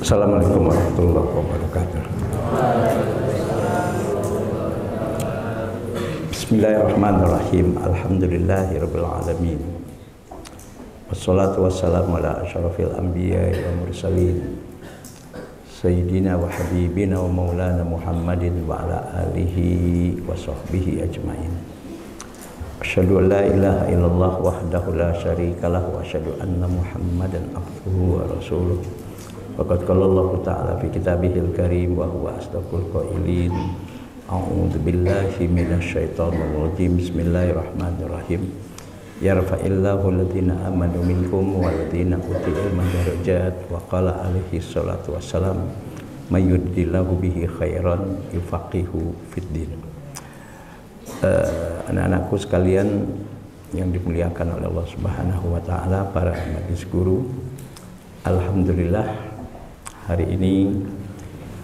Assalamualaikum warahmatullahi wabarakatuh. Bismillahirrahmanirrahim. Alhamdulillahirabbil alamin. Wassalatu wassalamu ala asyrafil anbiya'i wal mursalin. Sayyidina wa habibina wa maulana Muhammadin wa ala alihi wa sahbihi ajmain. Asyhadu an la ilaha illallah wahdahu la syarikalah wa asyhadu anna Muhammadan abduhu wa rasuluh. Faqad qala Allah Ta'ala fi kitabihil karim wa huwa asdaqul qailin. A'udzu billahi minasyaitonir rajim. Bismillahirrahmanirrahim. Yarfa'illahu alladziina amanu minkum walladziina utul ilma darajat wa qala alaihi salatu wassalam may yuridillahu bihi khairan yufaqihu fid din. Anak-anakku sekalian yang dimuliakan oleh Allah Subhanahu wa taala, para majelis guru, alhamdulillah hari ini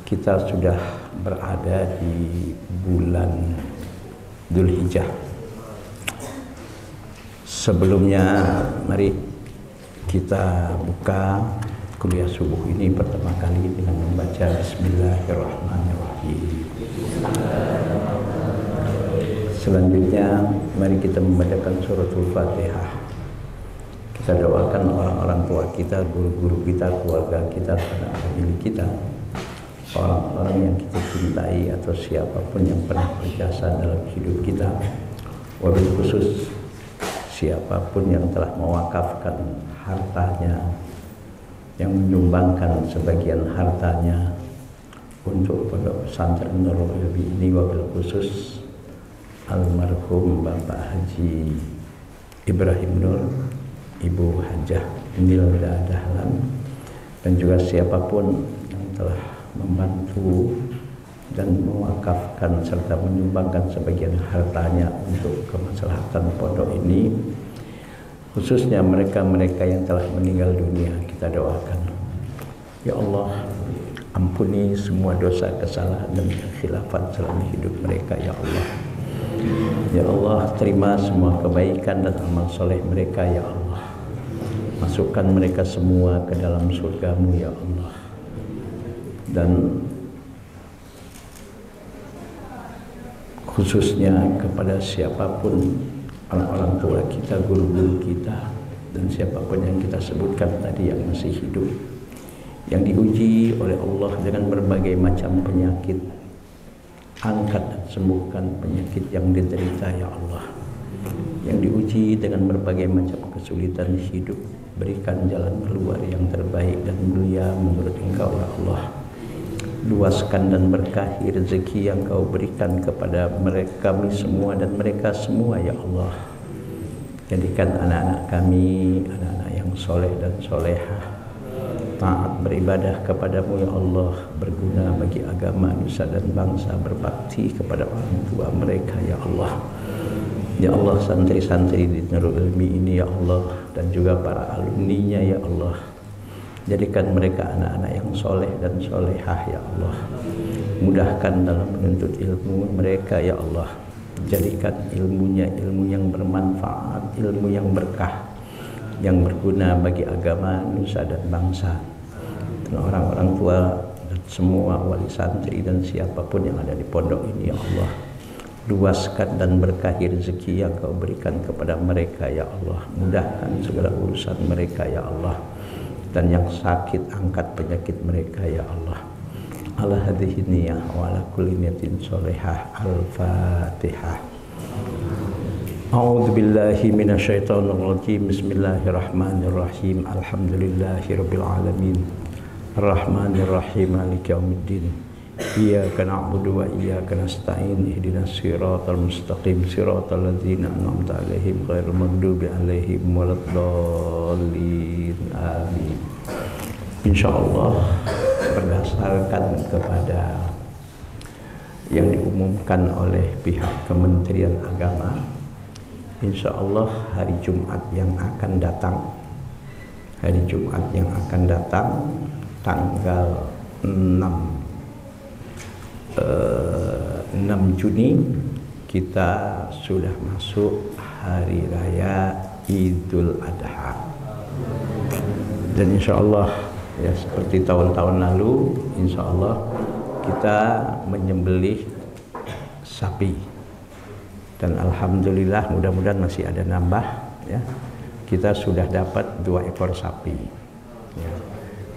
kita sudah berada di bulan Dzulhijjah. Sebelumnya mari kita buka kuliah subuh ini pertama kali dengan membaca Bismillahirrahmanirrahim. Selanjutnya mari kita membacakan suratul Fatihah. Kita doakan orang-orang tua kita, guru-guru kita, keluarga kita, anak-anak milik kita, orang-orang yang kita cintai atau siapapun yang pernah berjasa dalam hidup kita, wabil khusus siapapun yang telah mewakafkan hartanya, yang menyumbangkan sebagian hartanya untuk pondok pesantren Nurul Ilmi ini, wabil khusus almarhum Bapak Haji Ibrahim Nur, Ibu Hajah Nilda Dahlan, dan juga siapapun yang telah membantu dan mewakafkan serta menyumbangkan sebagian hartanya untuk kemaslahatan pondok ini, khususnya mereka-mereka yang telah meninggal dunia. Kita doakan, ya Allah, ampuni semua dosa, kesalahan dan kekhilafan selama hidup mereka, ya Allah. Ya Allah, terima semua kebaikan dan amal soleh mereka, ya Allah. Masukkan mereka semua ke dalam surga-Mu, ya Allah. Dan khususnya kepada siapapun orang-orang tua kita, guru-guru kita, dan siapapun yang kita sebutkan tadi yang masih hidup, yang diuji oleh Allah dengan berbagai macam penyakit, angkat dan sembuhkan penyakit yang diderita, ya Allah. Yang diuji dengan berbagai macam kesulitan hidup, berikan jalan keluar yang terbaik dan mulia menurut Engkau, ya Allah. Luaskan dan berkahi rezeki yang Kau berikan kepada mereka, kami semua dan mereka semua, ya Allah. Jadikan anak-anak kami anak-anak yang soleh dan solehah, taat beribadah kepadamu, ya Allah, berguna bagi agama, nusa dan bangsa, berbakti kepada orang tua mereka, ya Allah. Ya Allah, santri-santri di Nurul Ilmi ini, ya Allah, dan juga para alumninya, ya Allah, jadikan mereka anak-anak yang soleh dan solehah, ya Allah. Mudahkan dalam menuntut ilmu mereka, ya Allah. Jadikan ilmunya ilmu yang bermanfaat, ilmu yang berkah, yang berguna bagi agama, nusa dan bangsa. Dan orang-orang tua dan semua wali santri dan siapapun yang ada di pondok ini, ya Allah, luaskan dan berkahi rezeki yang Kau berikan kepada mereka, ya Allah. Mudahkan segala urusan mereka, ya Allah. Dan yang sakit, angkat penyakit mereka, ya Allah. Ala hadhihi niyah wa ala kulli niyatin sholihah. Al-Fatihah. A'udzu billahi minasyaitonir rajim. Bismillahirrahmanirrahim. Alhamdulillahirabbil alamin. Arrahmanir rahim. Maliki yaumiddin. Iyyaka na'budu wa iyyaka nasta'in. Ihdinas siratal mustaqim. Siratal ladzina an'amta 'alaihim ghairil maghdubi 'alaihim waladdallin. Amin. Insyaallah, berdasarkan kepada yang diumumkan oleh pihak Kementerian Agama, insyaallah hari Jumat yang akan datang, tanggal 6 Juni kita sudah masuk hari raya Idul Adha. Dan insya Allah Ya, seperti tahun-tahun lalu, insya Allah kita menyembelih sapi. Dan alhamdulillah mudah-mudahan masih ada nambah. Ya, kita sudah dapat 2 ekor sapi. Ya.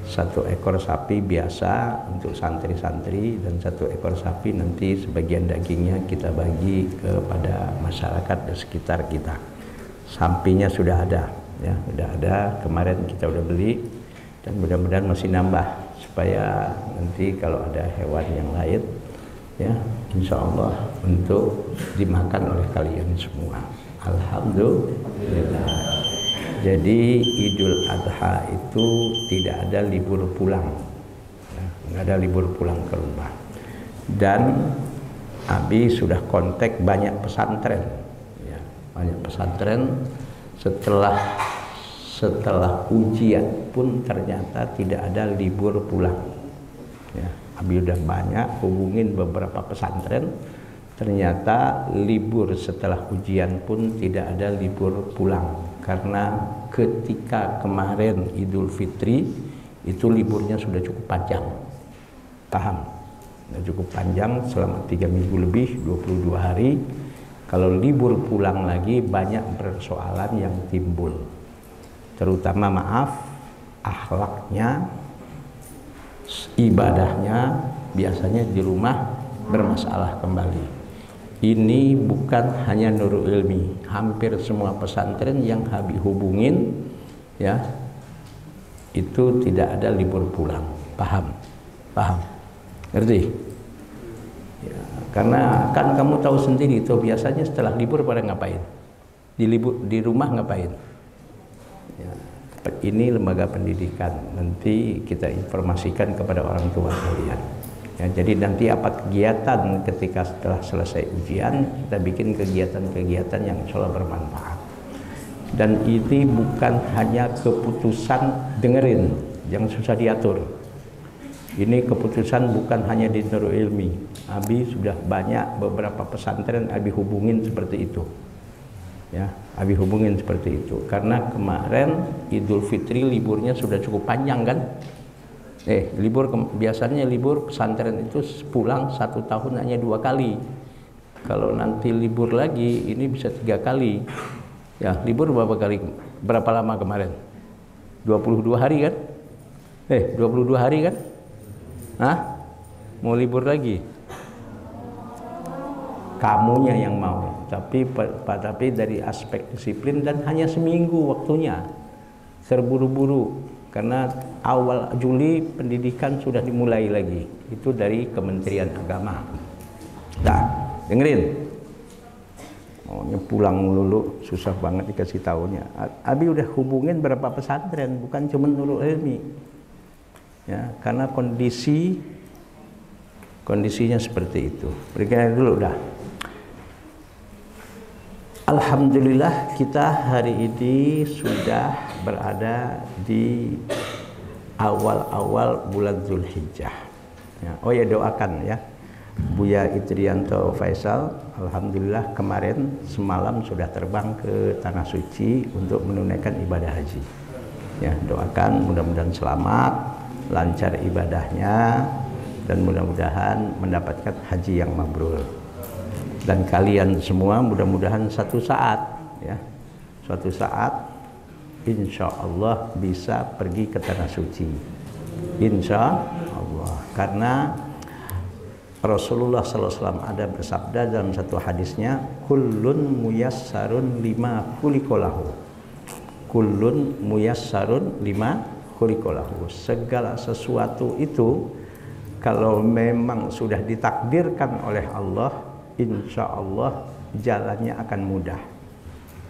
1 ekor sapi biasa untuk santri-santri dan 1 ekor sapi nanti sebagian dagingnya kita bagi kepada masyarakat di sekitar kita. Sapinya sudah ada, ya, sudah ada. Kemarin kita udah beli dan mudah-mudahan masih nambah supaya nanti kalau ada hewan yang lain, ya, insya Allah untuk dimakan oleh kalian semua. Alhamdulillah. Jadi Idul Adha itu tidak ada libur pulang, ya, nggak ada libur pulang ke rumah. Dan Abi sudah kontak banyak pesantren, ya, banyak pesantren. Setelah ujian pun ternyata tidak ada libur pulang. Ya, Abi udah banyak hubungin beberapa pesantren, ternyata libur setelah ujian pun tidak ada libur pulang. Karena ketika kemarin Idul Fitri itu liburnya sudah cukup panjang, paham? Sudah cukup panjang selama 3 minggu lebih, 22 hari. Kalau libur pulang lagi banyak persoalan yang timbul, terutama akhlaknya, ibadahnya biasanya di rumah bermasalah kembali. Ini bukan hanya Nurul Ilmi, hampir semua pesantren yang Habib hubungin, ya, itu tidak ada libur pulang. Paham? Ngerti? Ya, karena kan kamu tahu sendiri itu biasanya setelah libur pada ngapain? Di rumah ngapain? Ya, ini lembaga pendidikan, nanti kita informasikan kepada orang tua kalian. Ya, jadi nanti apa kegiatan ketika setelah selesai ujian, kita bikin kegiatan-kegiatan yang insya Allah bermanfaat. Dan ini bukan hanya keputusan, dengerin, yang susah diatur. Ini keputusan bukan hanya di Nurul Ilmi. Abi sudah banyak beberapa pesantren Abi hubungin seperti itu. Ya, Abi hubungin seperti itu. Karena kemarin Idul Fitri liburnya sudah cukup panjang kan? Biasanya libur pesantren itu pulang 1 tahun hanya 2 kali. Kalau nanti libur lagi ini bisa 3 kali. Ya, libur berapa kali? Berapa lama kemarin? 22 hari kan? 22 hari kan? Hah? Mau libur lagi? Kamunya yang mau. Tapi dari aspek disiplin dan hanya seminggu waktunya. Terburu-buru. Karena awal Juli pendidikan sudah dimulai lagi. Itu dari Kementerian Agama. Nah, dengerin. Maunya pulang lulu, susah banget dikasih tahunya. Abi udah hubungin berapa pesantren, bukan cuma Nurul Ilmi. Ya, karena kondisinya seperti itu. Berikan dulu dah. Alhamdulillah kita hari ini sudah berada di awal-awal bulan Zulhijjah. Ya, oh ya, doakan ya Buya Itrianto Faisal. Alhamdulillah kemarin semalam sudah terbang ke Tanah Suci untuk menunaikan ibadah haji. Ya, doakan mudah-mudahan selamat, lancar ibadahnya, dan mudah-mudahan mendapatkan haji yang mabrur. Dan kalian semua mudah-mudahan suatu saat insya Allah bisa pergi ke Tanah Suci, insya Allah. Karena Rasulullah SAW ada bersabda dalam satu hadisnya, kullun muyassarun lima khuliqalahu. Kullun muyassarun lima khuliqalahu. Segala sesuatu itu kalau memang sudah ditakdirkan oleh Allah, insya Allah jalannya akan mudah,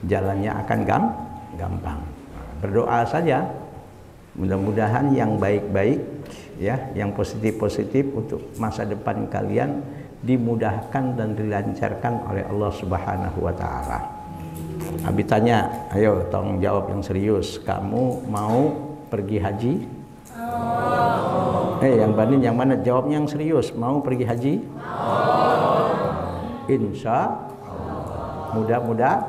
jalannya akan gampang. Berdoa saja, mudah-mudahan yang baik-baik, ya, yang positif-positif untuk masa depan kalian dimudahkan dan dilancarkan oleh Allah Subhanahu wa Ta'ala. Abi tanya, ayo tolong jawab yang serius. Kamu mau pergi haji? Yang banding yang mana? Jawabnya yang serius. Mau pergi haji? Insya Allah. Mudah-mudahan.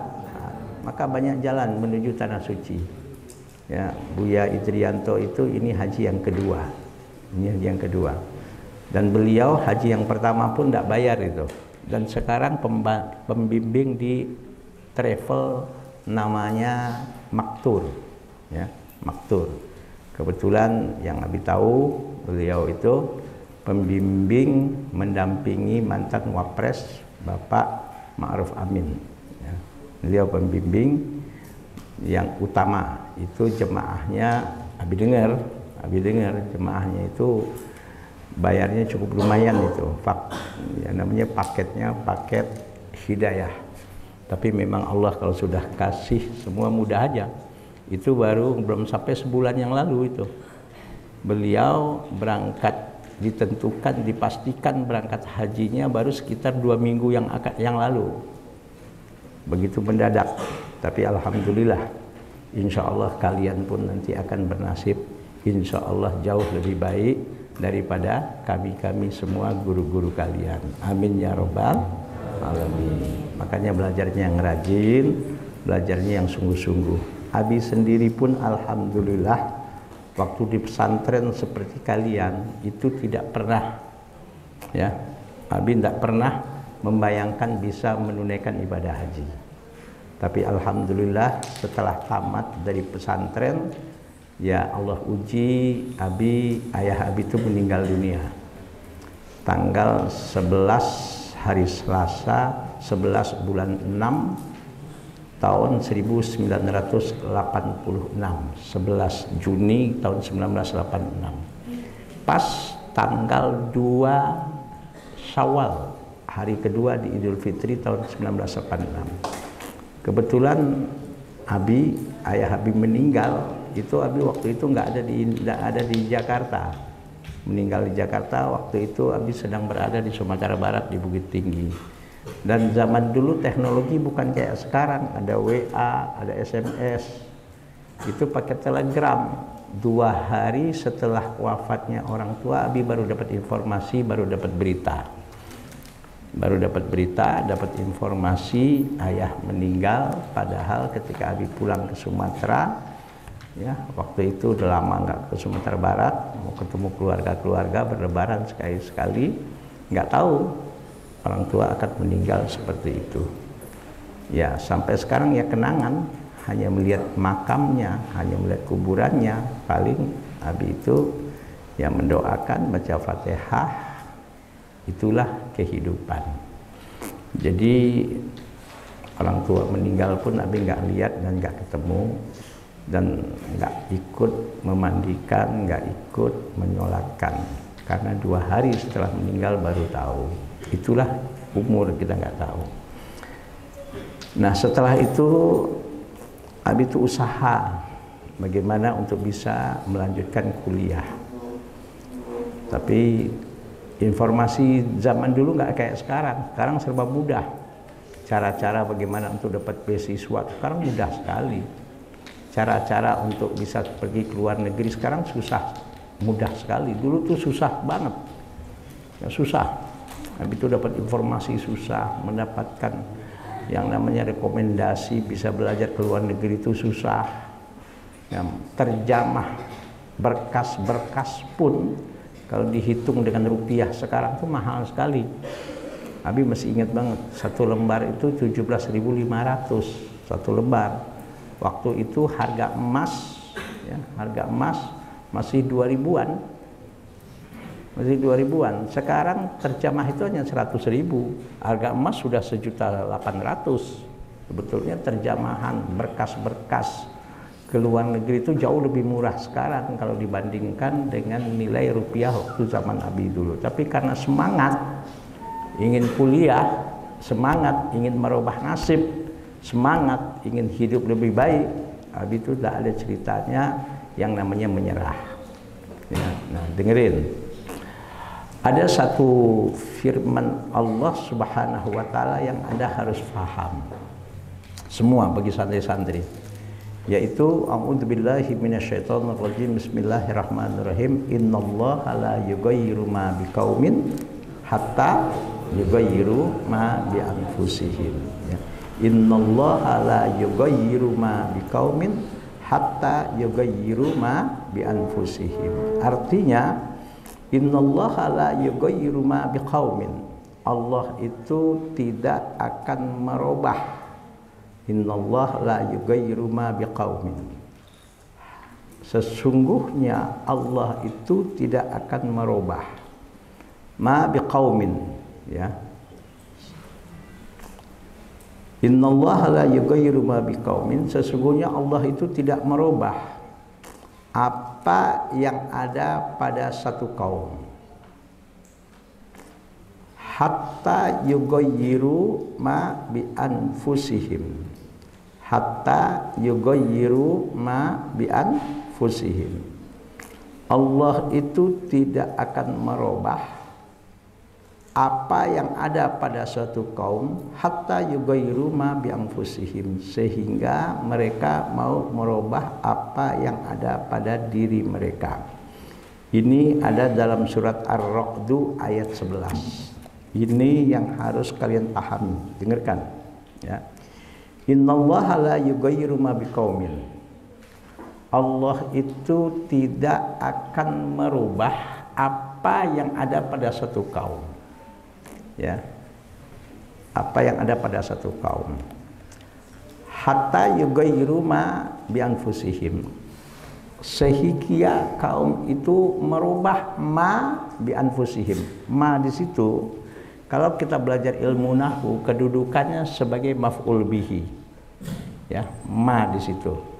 Maka banyak jalan menuju Tanah Suci. Ya, Buya Idrianto itu ini haji yang kedua. Ini haji yang kedua. Dan beliau haji yang pertama pun tidak bayar itu. Dan sekarang pembimbing di travel namanya Maktur, ya, Maktur. Kebetulan yang Abi tahu, beliau itu pembimbing mendampingi mantan Wapres Bapak Ma'ruf Amin, ya. Beliau pembimbing yang utama. Itu jemaahnya Abi dengar jemaahnya itu bayarnya cukup lumayan itu. Ya, namanya paketnya paket hidayah. Tapi memang Allah kalau sudah kasih semua mudah aja. Itu baru belum sampai sebulan yang lalu itu. Beliau berangkat, ditentukan, dipastikan berangkat hajinya baru sekitar 2 minggu yang lalu. Begitu mendadak. Tapi alhamdulillah, insya Allah kalian pun nanti akan bernasib, insya Allah jauh lebih baik daripada kami semua guru-guru kalian. Amin ya robbal alamin. Makanya belajarnya yang rajin, belajarnya yang sungguh-sungguh. Abi sendiri pun alhamdulillah waktu di pesantren seperti kalian itu tidak pernah, ya, Abi tidak pernah membayangkan bisa menunaikan ibadah haji. Tapi alhamdulillah setelah tamat dari pesantren, ya Allah uji Abi, ayah Abi itu meninggal dunia tanggal 11 hari Selasa 11 bulan 6 tahun 1986, 11 Juni tahun 1986, pas tanggal 2 Syawal, hari kedua di Idul Fitri tahun 1986. Kebetulan Abi, ayah Abi meninggal, itu Abi waktu itu nggak ada di Jakarta. Meninggal di Jakarta, waktu itu Abi sedang berada di Sumatera Barat di Bukit Tinggi. Dan zaman dulu teknologi bukan kayak sekarang, ada WA, ada SMS. Itu pakai telegram. 2 hari setelah wafatnya orang tua, Abi baru dapat informasi, baru dapat berita. Dapat informasi ayah meninggal. Padahal ketika Abi pulang ke Sumatera, ya, waktu itu udah lama nggak ke Sumatera Barat, mau ketemu keluarga berlebaran sekali-sekali, nggak tahu orang tua akan meninggal seperti itu. Ya, sampai sekarang ya kenangan, hanya melihat makamnya, hanya melihat kuburannya. Paling Abi itu ya mendoakan, baca Fatihah, itulah kehidupan. Jadi orang tua meninggal pun Abi nggak lihat dan nggak ketemu, dan nggak ikut memandikan, nggak ikut menyolatkan, karena 2 hari setelah meninggal baru tahu. Itulah umur, kita nggak tahu. Nah, setelah itu Abi itu usaha bagaimana untuk bisa melanjutkan kuliah. Tapi informasi zaman dulu nggak kayak sekarang. Sekarang serba mudah. Cara-cara bagaimana untuk dapat beasiswa sekarang mudah sekali. Cara-cara untuk bisa pergi ke luar negeri sekarang mudah sekali. Dulu tuh susah banget. Ya, susah. Habis itu dapat informasi susah, mendapatkan yang namanya rekomendasi bisa belajar ke luar negeri itu susah. Ya, terjemah berkas-berkas pun kalau dihitung dengan rupiah sekarang tuh mahal sekali. Abi masih ingat banget, 1 lembar itu 17.500 1 lembar. Waktu itu harga emas, ya, harga emas masih 2000-an. Masih 2000-an. Sekarang terjemah itu hanya 100.000. Harga emas sudah 1.800.000. Sebetulnya terjemahan berkas-berkas ke luar negeri itu jauh lebih murah sekarang kalau dibandingkan dengan nilai rupiah waktu zaman Abi dulu. Tapi karena semangat ingin kuliah, semangat ingin merubah nasib, semangat ingin hidup lebih baik, Abi itu tidak ada ceritanya yang namanya menyerah. Ya, nah, dengerin. Ada satu firman Allah Subhanahu wa Ta'ala yang Anda harus paham, semua bagi santri-santri, yaitu a'udzubillahi minasyaitonirrajim, bismillahirrahmanirrahim, innallaha la yughayyiru ma biqaumin hatta yughayyiru ma bi anfusihim. Innallaha la yughayyiru ma biqaumin hatta yughayyiru ma bi anfusihim. Artinya innallaha la yughayyiru ma biqaumin. Allah itu tidak akan merubah. Innallaha la yughayyiru ma biqaumin. Sesungguhnya Allah itu tidak akan merubah ma biqaumin, ya. Innallaha la yughayyiru ma biqaumin. Sesungguhnya Allah itu tidak merubah apa yang ada pada satu kaum hatta yughayyiru ma bi anfusihim. Hatta yughayyiru ma bi anfusihim. Allah itu tidak akan merubah apa yang ada pada suatu kaum hatta yughayyiru ma bi anfusihim, sehingga mereka mau merubah apa yang ada pada diri mereka. Ini ada dalam surat Ar-Ra'd ayat 11. Ini yang harus kalian pahami, dengarkan, ya. Innallaha la yughayyiru ma biqaumin. Allah itu tidak akan merubah apa yang ada pada suatu kaum, ya, apa yang ada pada satu kaum hatta yughayyiru ma bi anfusihim, sehingga kaum itu merubah ma bi anfusihim. Ma di situ kalau kita belajar ilmu nahwu kedudukannya sebagai maf'ul bihi, ya. Ma di situ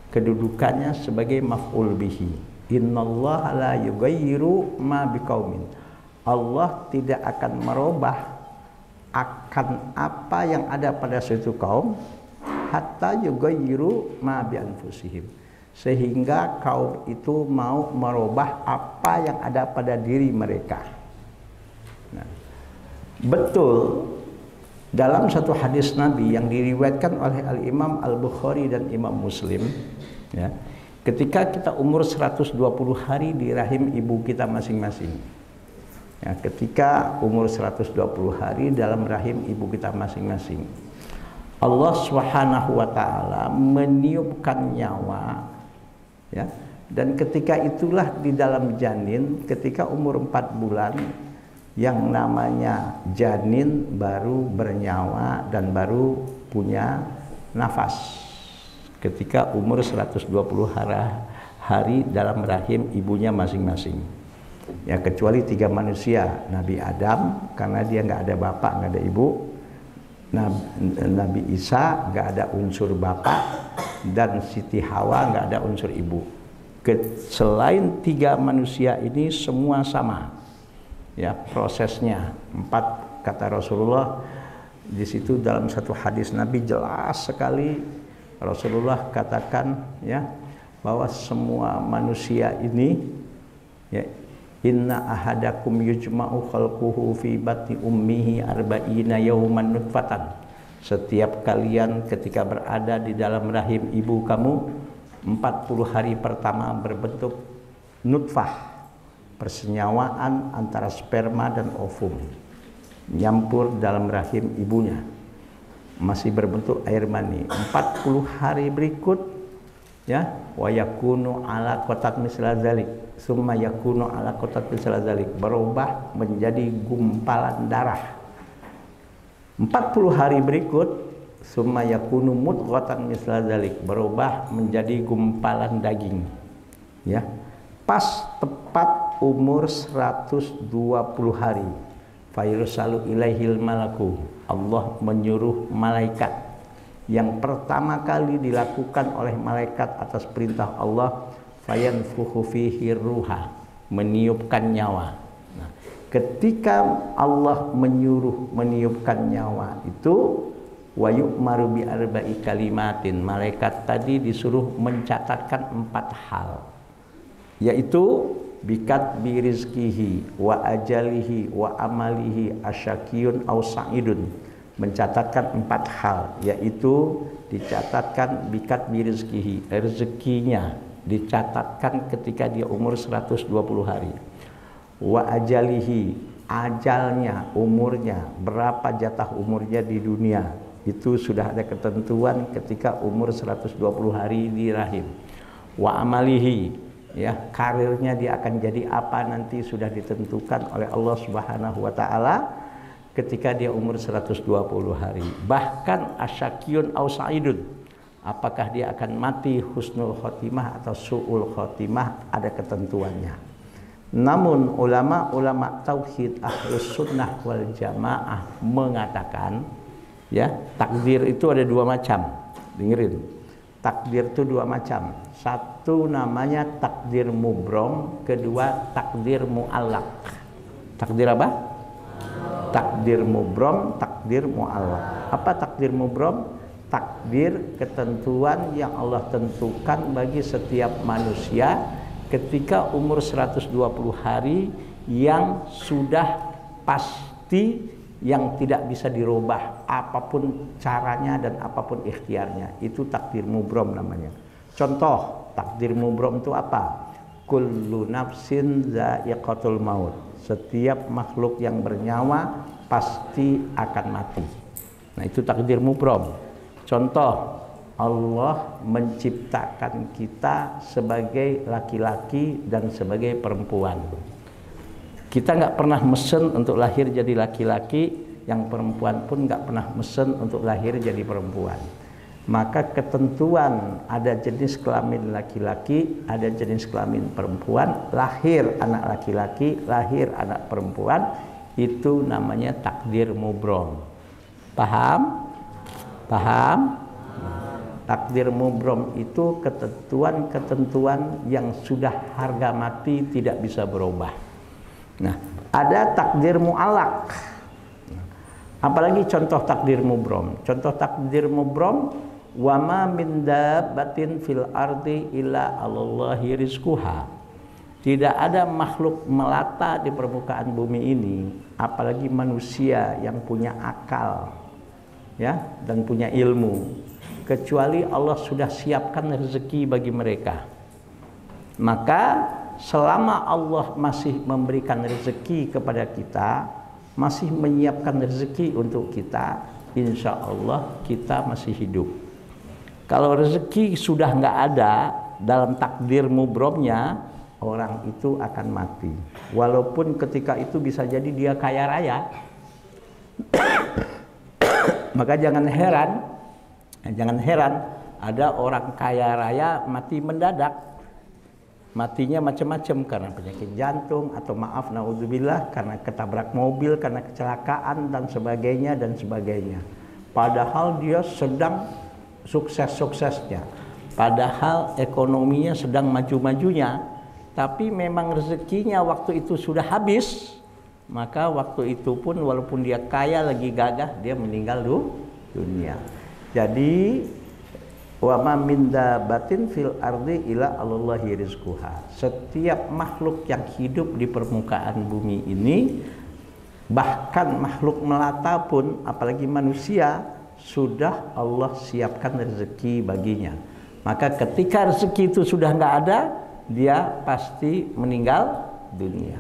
kedudukannya sebagai maf'ul bihi. Innallaha la yughayyiru ma biqaumin. Allah tidak akan merubah akan apa yang ada pada suatu kaum hatta yughayyiru ma bi anfusihim, sehingga kaum itu mau merubah apa yang ada pada diri mereka. Nah, betul dalam satu hadis Nabi yang diriwayatkan oleh Al-Imam Al-Bukhari dan Imam Muslim, ya, ketika kita umur 120 hari di rahim ibu kita masing-masing, ya, ketika umur 120 hari dalam rahim ibu kita masing-masing, Allah Subhanahu wa taala meniupkan nyawa, ya, dan ketika itulah di dalam janin ketika umur 4 bulan yang namanya janin baru bernyawa dan baru punya nafas ketika umur 120 hari dalam rahim ibunya masing-masing. Ya, kecuali 3 manusia, Nabi Adam karena dia nggak ada bapak, nggak ada ibu, Nabi Isa nggak ada unsur bapak, dan Siti Hawa nggak ada unsur ibu. Selain 3 manusia ini semua sama, ya, prosesnya 4 kata Rasulullah. Di situ dalam satu hadis Nabi jelas sekali Rasulullah katakan, ya, bahwa semua manusia ini, ya, inna ahadakum yujma'u khalquhu fi batni ummihi arba'ina yawman nutfatan. Setiap kalian ketika berada di dalam rahim ibu kamu 40 hari pertama berbentuk nutfah, persenyawaan antara sperma dan ovum nyampur dalam rahim ibunya, masih berbentuk air mani. 40 hari berikut, ya, wa yakunu ala qatat misla zalik, summa yakunu ala qatat misla zalik, berubah menjadi gumpalan darah. 40 hari berikut, summa yakunu mudghatan misla zalik, berubah menjadi gumpalan daging, ya. Pas tepat umur 120 hari, fayursalu ilaihil malaku, Allah menyuruh malaikat. Yang pertama kali dilakukan oleh malaikat atas perintah Allah, fayanfukhu fihi ruha, meniupkan nyawa. Nah, ketika Allah menyuruh meniupkan nyawa itu, wa yu'maru bi arba'i kalimatin, malaikat tadi disuruh mencatatkan 4 hal, yaitu bikat bi rizkihi wa ajalihi wa amalihi asyakiyun aw sa'idun, mencatatkan 4 hal, yaitu dicatatkan bikat bi rizkihi, rezekinya dicatatkan ketika dia umur 120 hari, wa ajalihi, ajalnya, umurnya, berapa jatah umurnya di dunia, Itu sudah ada ketentuan ketika umur 120 hari di rahim. Wa amalihi, ya, karirnya dia akan jadi apa nanti sudah ditentukan oleh Allah Subhanahu wa taala ketika dia umur 120 hari. Bahkan asyakiyun au sa'idun, apakah dia akan mati husnul khotimah atau su'ul khotimah, ada ketentuannya. Namun ulama tauhid ahlus sunnah wal jamaah mengatakan, ya, takdir itu ada dua macam. Dengerin, takdir itu dua macam. Satu namanya takdir mubrom, kedua takdir mu'allaq. Takdir apa? Takdir mubrom, takdir mu'allaq. Apa takdir mubrom? Takdir ketentuan yang Allah tentukan bagi setiap manusia ketika umur 120 hari yang sudah pasti, yang tidak bisa dirubah apapun caranya dan apapun ikhtiarnya. Itu takdir mubrom namanya. Contoh takdir mubrom itu apa? Kullu nafsin za'iqatul maut. Setiap makhluk yang bernyawa pasti akan mati. Nah, itu takdir mubrom. Contoh, Allah menciptakan kita sebagai laki-laki dan sebagai perempuan. Kita nggak pernah mesen untuk lahir jadi laki-laki, yang perempuan pun nggak pernah mesen untuk lahir jadi perempuan. Maka ketentuan ada jenis kelamin laki-laki, ada jenis kelamin perempuan, lahir anak laki-laki, lahir anak perempuan, itu namanya takdir mubrom. Paham? Paham? Takdir mubrom itu ketentuan-ketentuan yang sudah harga mati tidak bisa berubah. Nah, ada takdir mu'allaq. Apalagi contoh takdir mubrom. Contoh takdir mubrom, wa ma min dabbatin fil ardi illa 'alallahi rizquha. Tidak ada makhluk melata di permukaan bumi ini, apalagi manusia yang punya akal, ya, dan punya ilmu, kecuali Allah sudah siapkan rezeki bagi mereka. Maka selama Allah masih memberikan rezeki kepada kita, masih menyiapkan rezeki untuk kita, insya Allah kita masih hidup. Kalau rezeki sudah nggak ada dalam takdir mubromnya, orang itu akan mati. Walaupun ketika itu bisa jadi dia kaya raya. Maka jangan heran ada orang kaya raya mati mendadak. Matinya macam-macam, karena penyakit jantung, atau maaf naudzubillah karena ketabrak mobil, karena kecelakaan dan sebagainya. Padahal dia sedang sukses-suksesnya, padahal ekonominya sedang maju-majunya, tapi memang rezekinya waktu itu sudah habis. Maka waktu itu pun walaupun dia kaya lagi gagah, dia meninggal dunia. Jadi wa ma min dabbatin fil ardi illa 'alallahi rizquha. Setiap makhluk yang hidup di permukaan bumi ini, bahkan makhluk melata pun, apalagi manusia, sudah Allah siapkan rezeki baginya. Maka ketika rezeki itu sudah nggak ada, dia pasti meninggal dunia.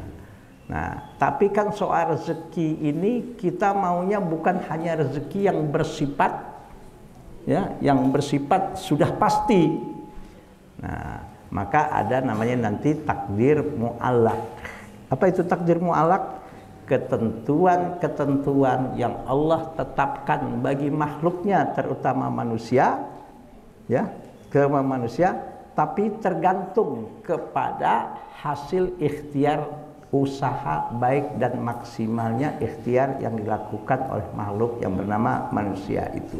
Nah, tapi kan soal rezeki ini kita maunya bukan hanya rezeki yang bersifat, ya, yang bersifat sudah pasti. Nah, maka ada namanya nanti takdir mu'allaq. Apa itu takdir mu'allaq? Ketentuan-ketentuan yang Allah tetapkan bagi makhluknya, terutama manusia, ya, tapi tergantung kepada hasil ikhtiar usaha baik dan maksimalnya ikhtiar yang dilakukan oleh makhluk yang bernama manusia itu.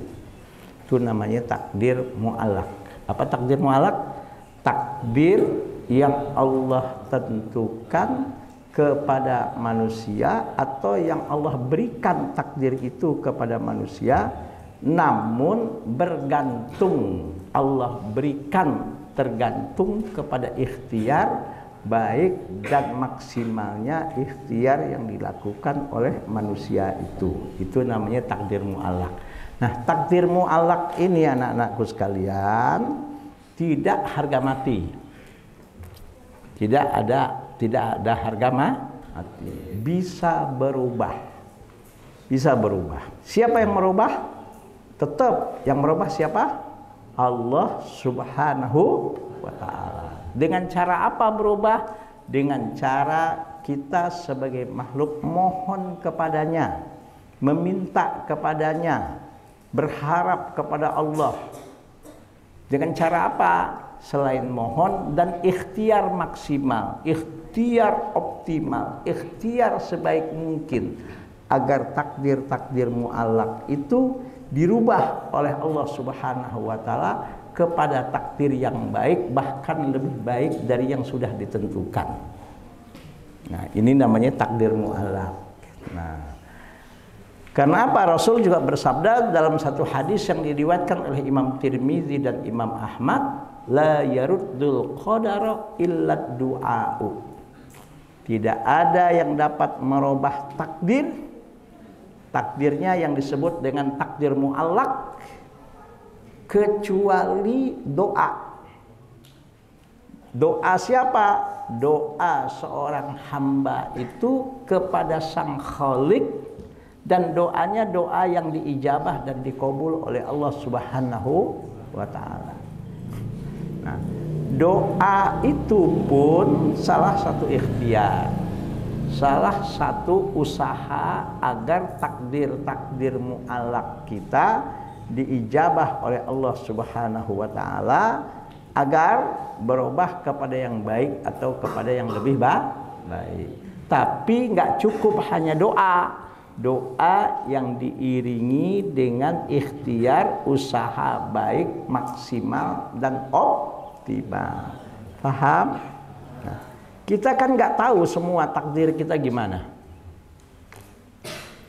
Itu namanya takdir mu'allaq. Apa takdir mu'allaq? Takdir yang Allah tentukan kepada manusia, atau yang Allah berikan takdir itu kepada manusia, namun bergantung, Allah berikan tergantung kepada ikhtiar baik dan maksimalnya ikhtiar yang dilakukan oleh manusia itu. Itu namanya takdir mu'allaq. Nah, takdir mu'allaq ini anak-anakku sekalian tidak harga mati. Tidak ada harga mati. Bisa berubah. Bisa berubah. Siapa yang merubah? Tetap yang merubah siapa? Allah Subhanahu wa ta'ala. Dengan cara apa berubah? Dengan cara kita sebagai makhluk mohon kepadanya, meminta kepadanya, berharap kepada Allah. Dengan cara apa? Selain mohon dan ikhtiar maksimal, ikhtiar optimal, ikhtiar sebaik mungkin agar takdir-takdir mu'allaq itu dirubah oleh Allah Subhanahu wa ta'ala kepada takdir yang baik, bahkan lebih baik dari yang sudah ditentukan. Nah, ini namanya takdir mu'allaq. Nah, karena apa? Rasul juga bersabda dalam satu hadis yang diriwayatkan oleh Imam Tirmizi dan Imam Ahmad, la yaruddul qadara illa du'a'u. Tidak ada yang dapat merubah takdir. Takdirnya yang disebut dengan takdir mu'allaq kecuali doa. Doa siapa? Doa seorang hamba itu kepada Sang Khalik, dan doanya doa yang diijabah dan dikabul oleh Allah Subhanahu wa ta'ala. Nah, doa itu pun salah satu ikhtiar, salah satu usaha agar takdir-takdir mu'allaq kita diijabah oleh Allah Subhanahu wa ta'ala agar berubah kepada yang baik atau kepada yang lebih baik. Tapi nggak cukup hanya doa. Doa yang diiringi dengan ikhtiar, usaha baik, maksimal dan optimal. Paham? Nah, kita kan nggak tahu semua takdir kita gimana.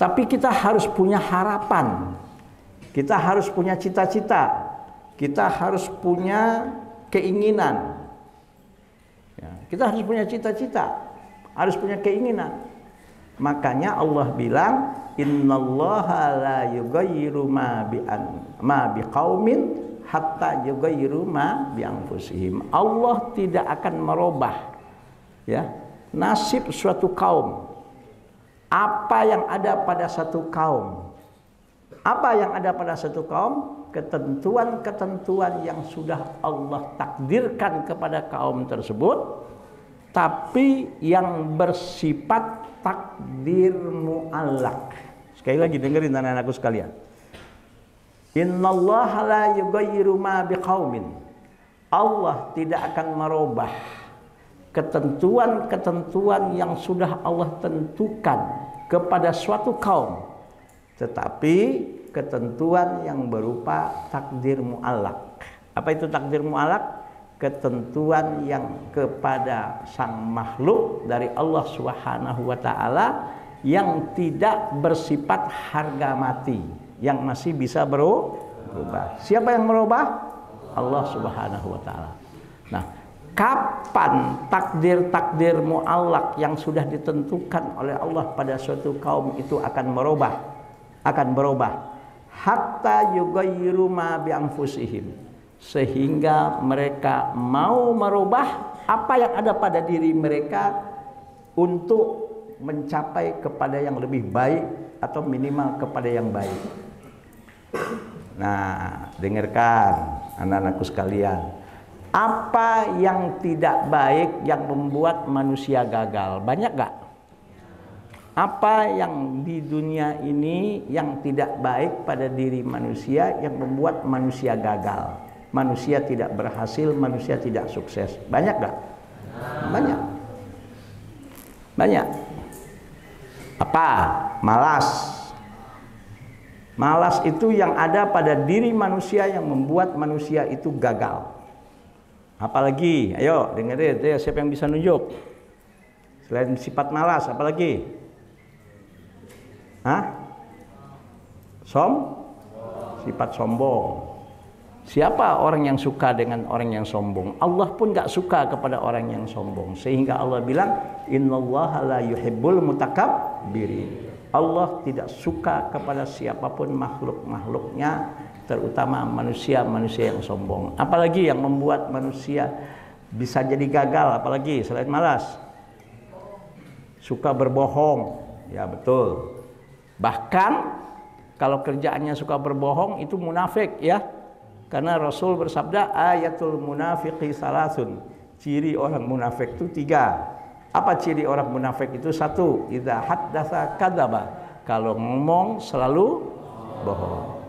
Tapi kita harus punya harapan. Kita harus punya cita-cita. Kita harus punya keinginan. Ya, kita harus punya cita-cita, harus punya keinginan. Makanya Allah bilang, innallaha la yughayyiru ma biqaumin hatta yughayyiru ma bi anfusihim. Allah tidak akan merubah ya nasib suatu kaum. Apa yang ada pada satu kaum? Apa yang ada pada satu kaum? Ketentuan-ketentuan yang sudah Allah takdirkan kepada kaum tersebut, tapi yang bersifat takdir mu'allaq. Sekali lagi dengerin anak-anakku sekalian. Innallaha la yughayyiru ma biqaumin. Allah tidak akan merubah ketentuan-ketentuan yang sudah Allah tentukan kepada suatu kaum, tetapi ketentuan yang berupa takdir mu'allaq. Apa itu takdir mu'allaq? Ketentuan yang kepada sang makhluk dari Allah Subhanahu wa ta'ala yang tidak bersifat harga mati, yang masih bisa berubah. Siapa yang merubah? Allah Subhanahu wa ta'ala. Nah, kapan takdir-takdir mu'allaq yang sudah ditentukan oleh Allah pada suatu kaum itu akan berubah? Akan berubah. Hatta yughayyiru ma bi anfusihim. Sehingga mereka mau merubah apa yang ada pada diri mereka untuk mencapai kepada yang lebih baik atau minimal kepada yang baik. Nah, dengarkan anak-anakku sekalian. Apa yang tidak baik yang membuat manusia gagal? Banyak gak? Apa yang di dunia ini yang tidak baik pada diri manusia yang membuat manusia gagal? Manusia tidak berhasil, manusia tidak sukses. Banyak gak? Banyak. Banyak. Apa? Malas. Malas itu yang ada pada diri manusia yang membuat manusia itu gagal. Apalagi? Ayo dengerin, siapa yang bisa nunjuk? Selain sifat malas, apalagi? Hah? Sifat sombong. Siapa orang yang suka dengan orang yang sombong? Allah pun gak suka kepada orang yang sombong. Sehingga Allah bilang, innallaha la yuhibbul mutakabbirin. Allah tidak suka kepada siapapun makhluk-makhluknya, terutama manusia-manusia yang sombong. Apalagi yang membuat manusia bisa jadi gagal? Apalagi selain malas? Suka berbohong. Ya betul. Bahkan Kalau kerjaannya suka berbohong itu munafik ya. Karena Rasul bersabda ayatul munafiqi salasun. Ciri orang munafik itu 3. Apa ciri orang munafik itu? 1, idza haddatsa kadzaba. Kalau ngomong selalu bohong.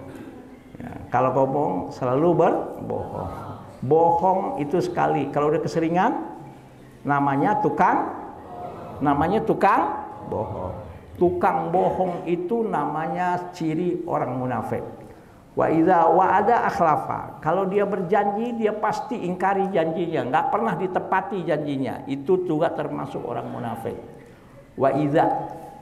Ya, kalau ngomong selalu berbohong. Bohong itu sekali. Kalau udah keseringan namanya tukang bohong. Tukang bohong itu namanya ciri orang munafik. Wa idza wa'ada akhlafa. Kalau dia berjanji dia pasti ingkari janjinya, enggak pernah ditepati janjinya. Itu juga termasuk orang munafik. Wa idza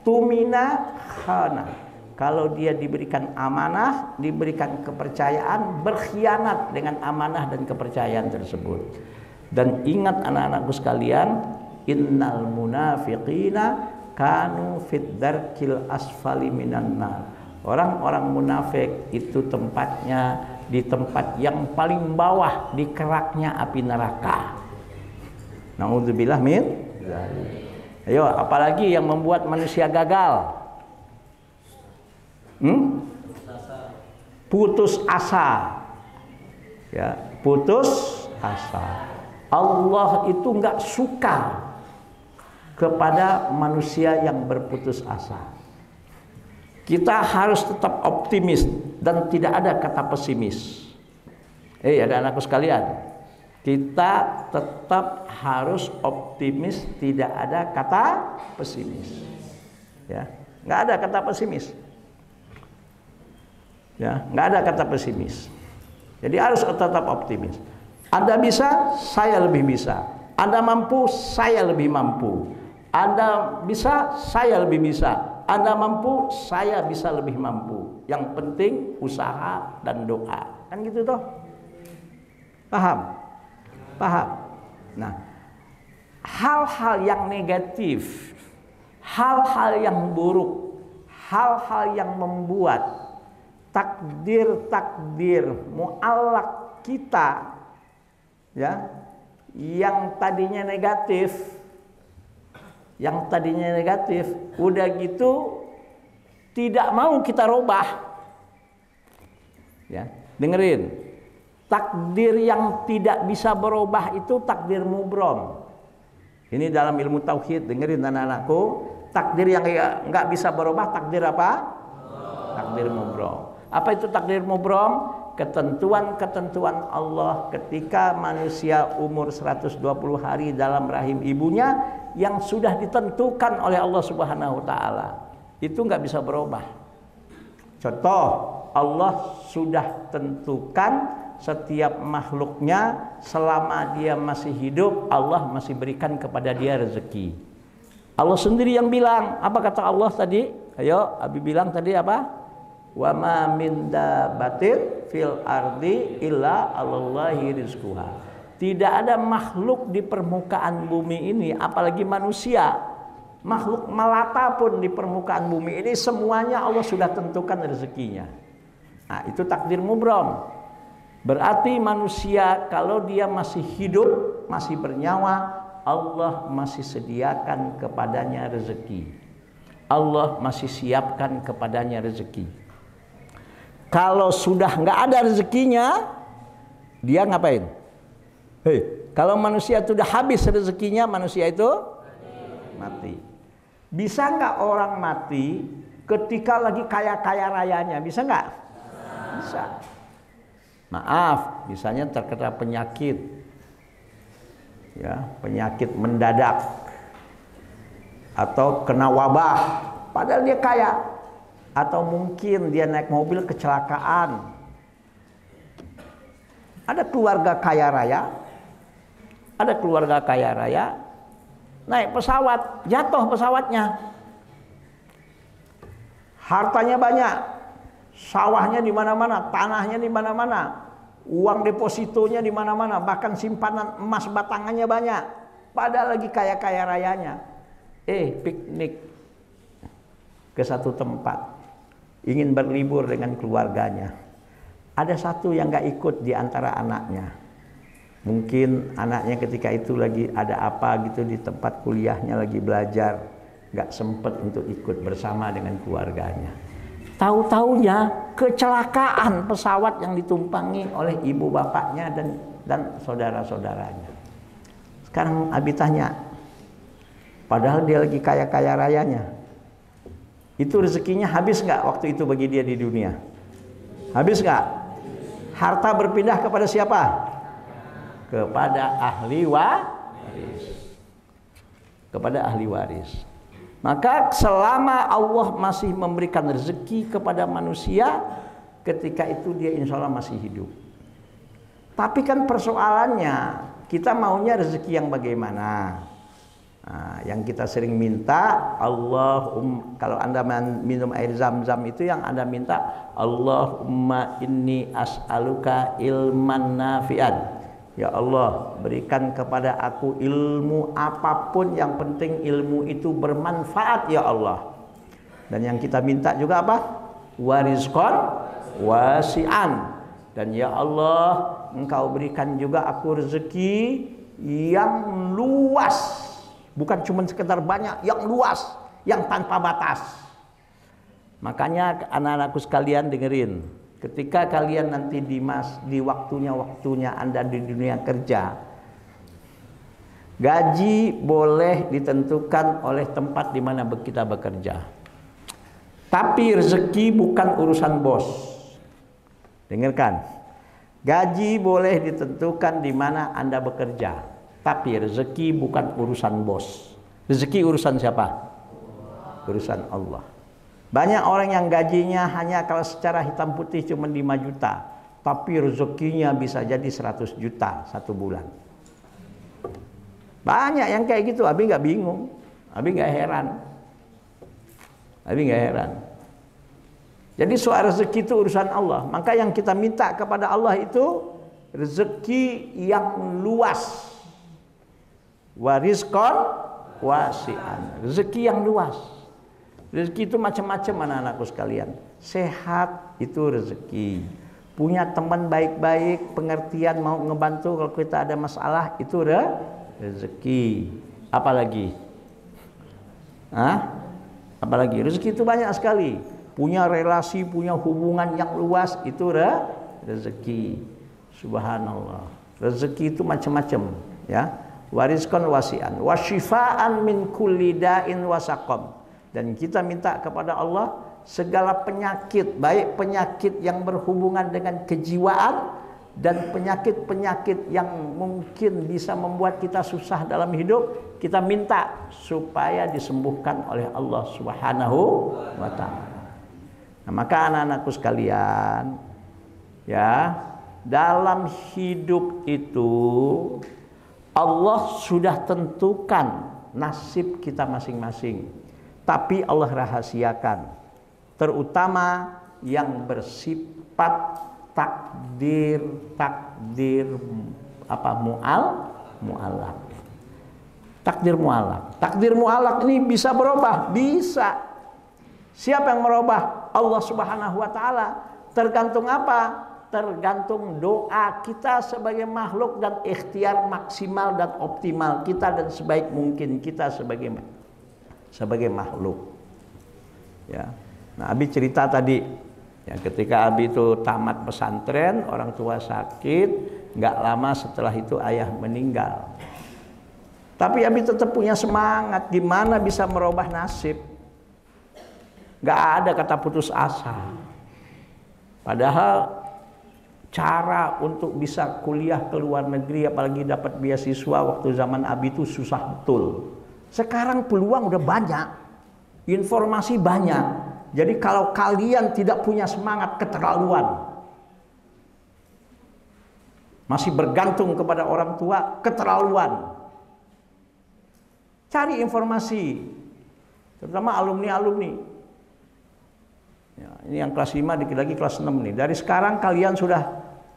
tumina khana. Kalau dia diberikan amanah, diberikan kepercayaan, berkhianat dengan amanah dan kepercayaan tersebut. Dan ingat anak-anakku sekalian, innal munafiqina kanu fid darkil asfali minan nar. Orang-orang munafik itu tempatnya di tempat yang paling bawah, di keraknya api neraka. Nauzubillah min dzalik. Ayo, apalagi yang membuat manusia gagal? Putus asa. Ya, putus asa. Allah itu enggak suka kepada manusia yang berputus asa. Kita harus tetap optimis dan tidak ada kata pesimis. Ada anakku sekalian, kita tetap harus optimis, tidak ada kata pesimis. Ya, nggak ada kata pesimis. Ya, nggak ada kata pesimis. Jadi harus tetap optimis. Anda bisa, saya lebih bisa. Anda mampu, saya lebih mampu. Anda bisa, saya lebih bisa. Anda mampu, saya bisa lebih mampu. Yang penting usaha dan doa. Kan gitu toh? Paham? Paham? Nah, hal-hal yang negatif, hal-hal yang buruk, hal-hal yang membuat takdir muallak kita ya, yang tadinya negatif, udah gitu tidak mau kita robah. Ya, dengerin. Takdir yang tidak bisa berubah itu takdir mubrom. Ini dalam ilmu tauhid, dengerin anak-anakku. Takdir yang nggak bisa berubah takdir apa? Takdir mubrom. Apa itu takdir mubrom? Ketentuan-ketentuan Allah ketika manusia umur 120 hari dalam rahim ibunya yang sudah ditentukan oleh Allah Subhanahu wa taala. Itu nggak bisa berubah. Contoh, Allah sudah tentukan setiap makhluknya selama dia masih hidup, Allah masih berikan kepada dia rezeki. Allah sendiri yang bilang, apa kata Allah tadi? Ayo, Abi bilang tadi apa? Wa ma min dabbatin fil ardi illa 'alallahi rizquha. Tidak ada makhluk di permukaan bumi ini, apalagi manusia, makhluk melata pun di permukaan bumi ini semuanya Allah sudah tentukan rezekinya. Nah, itu takdir mubrom. Berarti manusia kalau dia masih hidup, masih bernyawa, Allah masih sediakan kepadanya rezeki. Allah masih siapkan kepadanya rezeki. Kalau sudah nggak ada rezekinya, dia ngapain? Kalau manusia itu sudah habis rezekinya, manusia itu mati. Bisa nggak orang mati ketika lagi kaya-kaya rayanya? Bisa nggak? Bisa. Maaf, misalnya terkena penyakit, ya, penyakit mendadak, atau kena wabah, padahal dia kaya. Atau mungkin dia naik mobil kecelakaan. Ada keluarga kaya raya, naik pesawat, jatuh pesawatnya. Hartanya banyak, sawahnya di mana-mana, tanahnya di mana-mana, uang depositonya di mana-mana, bahkan simpanan emas batangannya banyak. Padahal lagi kaya-kaya rayanya. Piknik ke satu tempat, ingin berlibur dengan keluarganya. Ada satu yang gak ikut di antara anaknya. Mungkin anaknya ketika itu lagi ada apa gitu di tempat kuliahnya, lagi belajar, gak sempet untuk ikut bersama dengan keluarganya. Tahu-taunya kecelakaan pesawat yang ditumpangi oleh ibu bapaknya dan saudara-saudaranya. Sekarang Abi tanya, padahal dia lagi kaya-kaya rayanya, itu rezekinya habis nggak waktu itu bagi dia di dunia? Habis nggak? Harta berpindah kepada siapa? Kepada ahli waris. Kepada ahli waris. Maka selama Allah masih memberikan rezeki kepada manusia, ketika itu dia insya Allah masih hidup. Tapi kan persoalannya, kita maunya rezeki yang bagaimana? Nah, yang kita sering minta, kalau Anda minum air zam-zam itu yang Anda minta, Allahumma inni as'aluka ilman nafi'an. Ya Allah, berikan kepada aku ilmu apapun, yang penting ilmu itu bermanfaat ya Allah. Dan yang kita minta juga apa? Warizqan wasi'an. Dan ya Allah, Engkau berikan juga aku rezeki yang luas. Bukan cuma sekedar banyak, yang luas, yang tanpa batas. Makanya anak-anakku sekalian dengerin. Ketika kalian nanti di waktunya Anda di dunia kerja, gaji boleh ditentukan oleh tempat di mana kita bekerja. Tapi rezeki bukan urusan bos. Dengarkan. Gaji boleh ditentukan di mana Anda bekerja. Tapi rezeki bukan urusan bos. Rezeki urusan siapa? Urusan Allah. Banyak orang yang gajinya hanya kalau secara hitam putih cuma 5 juta. Tapi rezekinya bisa jadi 100 juta satu bulan. Banyak yang kayak gitu. Abi nggak bingung. Abi nggak heran. Abi nggak heran. Jadi soal rezeki itu urusan Allah. Maka yang kita minta kepada Allah itu rezeki yang luas. Warizqan wasi'an. Rezeki yang luas. Rezeki itu macam-macam anak-anakku sekalian. Sehat itu rezeki. Punya teman baik-baik, pengertian, mau ngebantu kalau kita ada masalah, itu rezeki. Apalagi? Apalagi? Rezeki itu banyak sekali. Punya relasi, punya hubungan yang luas, itu rezeki. Subhanallah. Rezeki itu macam-macam, ya. Warizqan wasi'an wa syifaan min kulli da'in wa saqam. Dan kita minta kepada Allah segala penyakit, baik penyakit yang berhubungan dengan kejiwaan dan penyakit-penyakit yang mungkin bisa membuat kita susah dalam hidup, kita minta supaya disembuhkan oleh Allah Subhanahu wa taala. Nah, maka anak-anakku sekalian, ya, dalam hidup itu Allah sudah tentukan nasib kita masing-masing. Tapi Allah rahasiakan. Terutama yang bersifat takdir mu'alaq. Takdir mu'alaq. Takdir mu'alaq ini bisa berubah, bisa. Siapa yang merubah? Allah Subhanahu wa taala. Tergantung apa? Tergantung doa kita sebagai makhluk dan ikhtiar maksimal dan optimal kita dan sebaik mungkin kita sebagai makhluk. Ya. Nah, Abi cerita tadi, ya, ketika Abi itu tamat pesantren, orang tua sakit, nggak lama setelah itu ayah meninggal. Tapi Abi tetap punya semangat, gimana bisa merubah nasib. Nggak ada kata putus asa. Padahal cara untuk bisa kuliah ke luar negeri, apalagi dapat beasiswa waktu zaman Abi itu susah betul. Sekarang peluang udah banyak, informasi banyak. Jadi kalau kalian tidak punya semangat, keterlaluan, masih bergantung kepada orang tua, keterlaluan. Cari informasi, terutama alumni-alumni. Ya, ini yang kelas 5, dikit lagi kelas 6 nih. Dari sekarang kalian sudah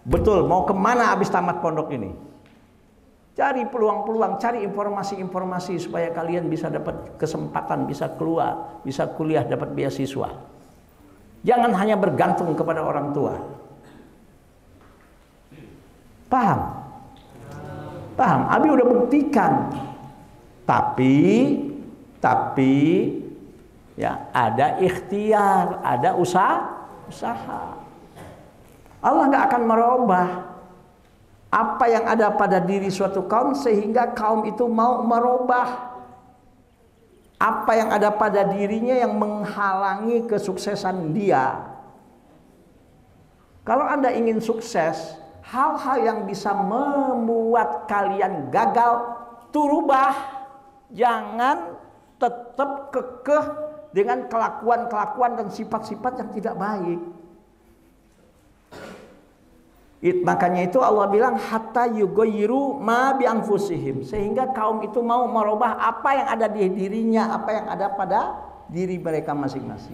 betul mau kemana habis tamat pondok ini. Cari peluang-peluang, cari informasi-informasi supaya kalian bisa dapat kesempatan, bisa keluar, bisa kuliah, dapat beasiswa. Jangan hanya bergantung kepada orang tua. Paham? Paham? Abi udah buktikan. Tapi Ya, ada ikhtiar, ada usaha. Allah nggak akan merubah apa yang ada pada diri suatu kaum sehingga kaum itu mau merubah apa yang ada pada dirinya yang menghalangi kesuksesan dia. Kalau Anda ingin sukses, hal-hal yang bisa membuat kalian gagal, itu rubah. Jangan tetap kekeh dengan kelakuan-kelakuan dan sifat-sifat yang tidak baik. Makanya itu Allah bilang hatta yughayyiru ma bi anfusihim, sehingga kaum itu mau merubah apa yang ada di dirinya, apa yang ada pada diri mereka masing-masing.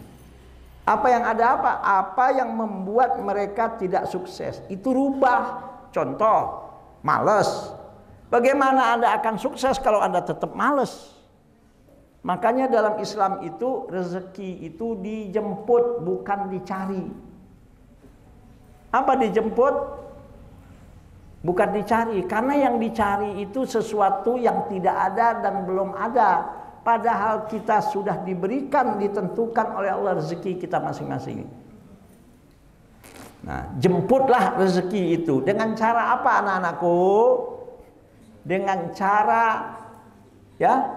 Apa yang ada apa yang membuat mereka tidak sukses itu rubah. Contoh, malas. Bagaimana Anda akan sukses kalau Anda tetap malas? Makanya dalam Islam itu rezeki itu dijemput, bukan dicari. Apa dijemput? Bukan dicari, karena yang dicari itu sesuatu yang tidak ada dan belum ada. Padahal kita sudah diberikan, ditentukan oleh Allah rezeki kita masing-masing. Nah, jemputlah rezeki itu. Dengan cara apa anak-anakku? Dengan cara ya,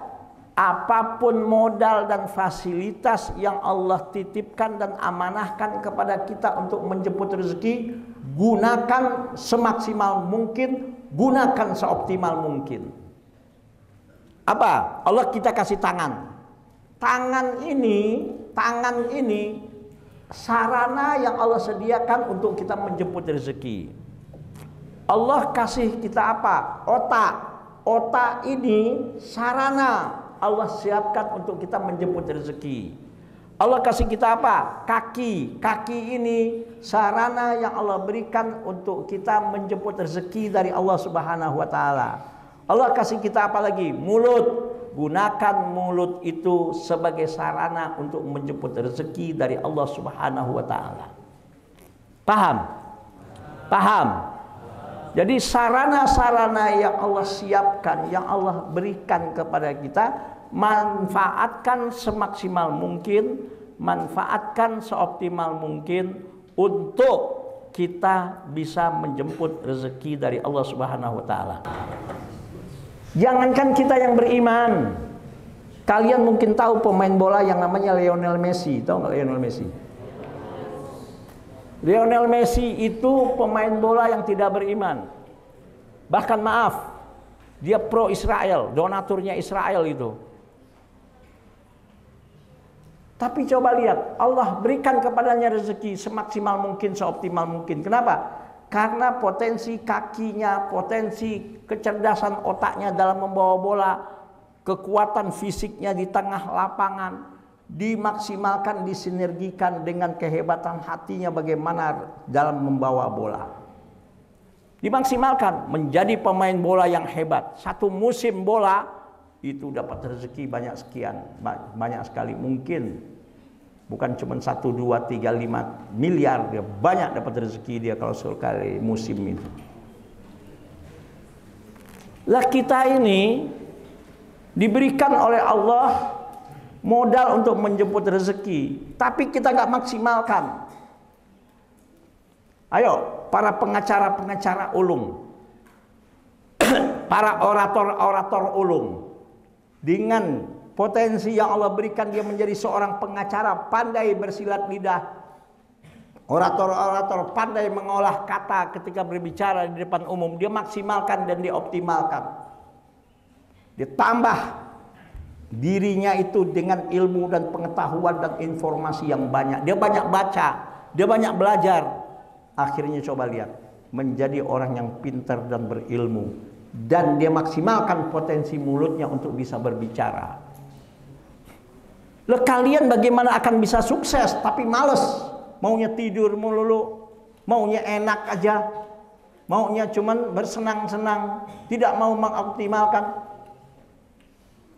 apapun modal dan fasilitas yang Allah titipkan dan amanahkan kepada kita untuk menjemput rezeki, gunakan semaksimal mungkin, gunakan seoptimal mungkin. Apa? Allah kita kasih tangan. Tangan ini sarana yang Allah sediakan untuk kita menjemput rezeki. Allah kasih kita apa? Otak. Otak ini sarana Allah siapkan untuk kita menjemput rezeki. Allah kasih kita apa? Kaki. Kaki ini sarana yang Allah berikan untuk kita menjemput rezeki dari Allah Subhanahu wa taala. Allah kasih kita apa lagi? Mulut. Gunakan mulut itu sebagai sarana untuk menjemput rezeki dari Allah Subhanahu wa taala. Paham? Paham? Jadi sarana-sarana yang Allah siapkan, yang Allah berikan kepada kita, manfaatkan semaksimal mungkin, manfaatkan seoptimal mungkin untuk kita bisa menjemput rezeki dari Allah Subhanahu wa taala. Jangankan kita yang beriman, kalian mungkin tahu pemain bola yang namanya Lionel Messi. Tahu nggak Lionel Messi? Lionel Messi itu pemain bola yang tidak beriman. Bahkan maaf, dia pro Israel, donaturnya Israel itu. Tapi coba lihat, Allah berikan kepadanya rezeki semaksimal mungkin, seoptimal mungkin. Kenapa? Karena potensi kakinya, potensi kecerdasan otaknya dalam membawa bola, kekuatan fisiknya di tengah lapangan dimaksimalkan, disinergikan dengan kehebatan hatinya bagaimana dalam membawa bola. Dimaksimalkan menjadi pemain bola yang hebat. Satu musim bola itu dapat rezeki banyak sekali, mungkin bukan cuma 1, 2, 3, 5 miliar, dia banyak dapat rezeki dia kalau sekali musim itu. Lah kita ini diberikan oleh Allah modal untuk menjemput rezeki, tapi kita nggak maksimalkan. Ayo, para pengacara-pengacara ulung, para orator-orator ulung, dengan potensi yang Allah berikan dia menjadi seorang pengacara, pandai bersilat lidah, orator-orator pandai mengolah kata ketika berbicara di depan umum, dia maksimalkan dan dia optimalkan. Ditambah dirinya itu dengan ilmu dan pengetahuan dan informasi yang banyak. Dia banyak baca, dia banyak belajar. Akhirnya coba lihat, menjadi orang yang pintar dan berilmu, dan dia maksimalkan potensi mulutnya untuk bisa berbicara. Loh, kalian bagaimana akan bisa sukses tapi males, maunya tidur melulu, maunya enak aja, maunya cuman bersenang-senang, tidak mau mengoptimalkan.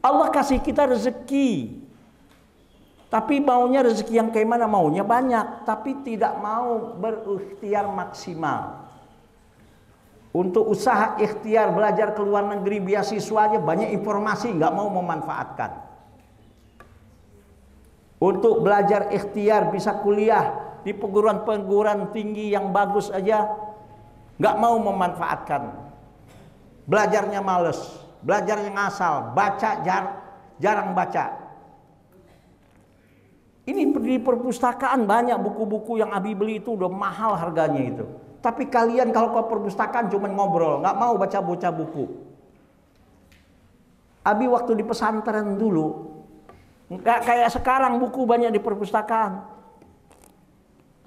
Allah kasih kita rezeki, tapi maunya rezeki yang kayak mana? Maunya banyak, tapi tidak mau berikhtiar maksimal. Untuk usaha ikhtiar belajar ke luar negeri, beasiswa aja banyak informasi, nggak mau memanfaatkan. untuk belajar ikhtiar, bisa kuliah di perguruan-perguruan tinggi yang bagus aja, nggak mau memanfaatkan. Belajarnya males, belajarnya ngasal, baca jarang baca. Ini di perpustakaan banyak buku-buku yang Abi beli itu udah mahal harganya itu. Tapi kalian kalau ke perpustakaan cuma ngobrol, nggak mau baca buku. Abi waktu di pesantren dulu, nggak kayak sekarang buku banyak di perpustakaan.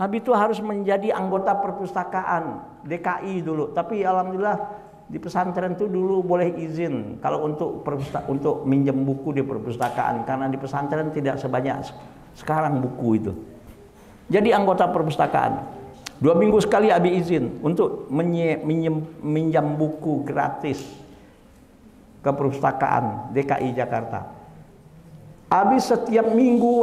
Abi itu harus menjadi anggota perpustakaan DKI dulu. Tapi alhamdulillah di pesantren itu dulu boleh izin kalau untuk minjem buku di perpustakaan, karena di pesantren tidak sebanyak sekarang buku itu. Jadi anggota perpustakaan 2 minggu sekali Abi izin untuk minjam buku gratis ke perpustakaan DKI Jakarta. Abi setiap minggu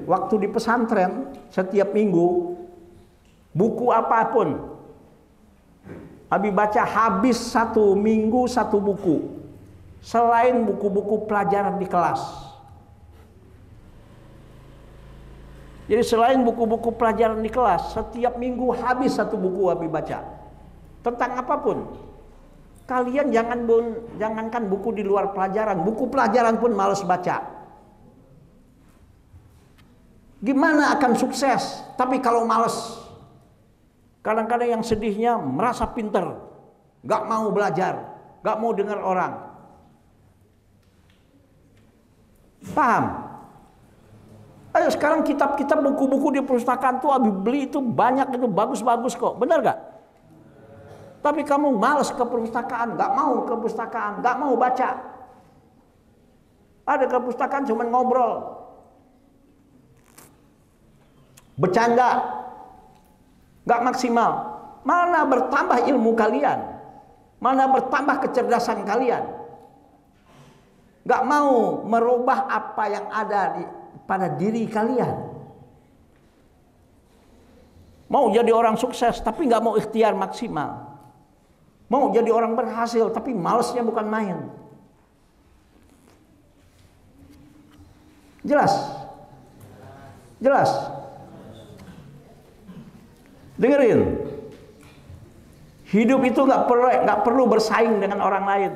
waktu di pesantren, setiap minggu buku apapun Abi baca habis 1 minggu 1 buku, selain buku-buku pelajaran di kelas. Jadi selain buku-buku pelajaran di kelas, setiap minggu habis 1 buku Abi baca. Tentang apapun. Kalian jangankan buku di luar pelajaran, buku pelajaran pun malas baca. Gimana akan sukses tapi kalau malas? Kadang-kadang yang sedihnya merasa pinter, gak mau belajar, gak mau dengar orang. Paham? Ayo sekarang kitab-kitab buku-buku di perpustakaan tuh Abi beli itu banyak, itu bagus-bagus kok, benar gak? Tapi kamu malas ke perpustakaan, gak mau ke perpustakaan, gak mau baca. Ada ke perpustakaan cuma ngobrol, bercanda, gak maksimal. Mana bertambah ilmu kalian, mana bertambah kecerdasan kalian. Gak mau merubah apa yang ada pada diri kalian. Mau jadi orang sukses tapi gak mau ikhtiar maksimal. Mau jadi orang berhasil tapi malesnya bukan main. Jelas? Jelas? Dengerin. Hidup itu gak perlu bersaing dengan orang lain.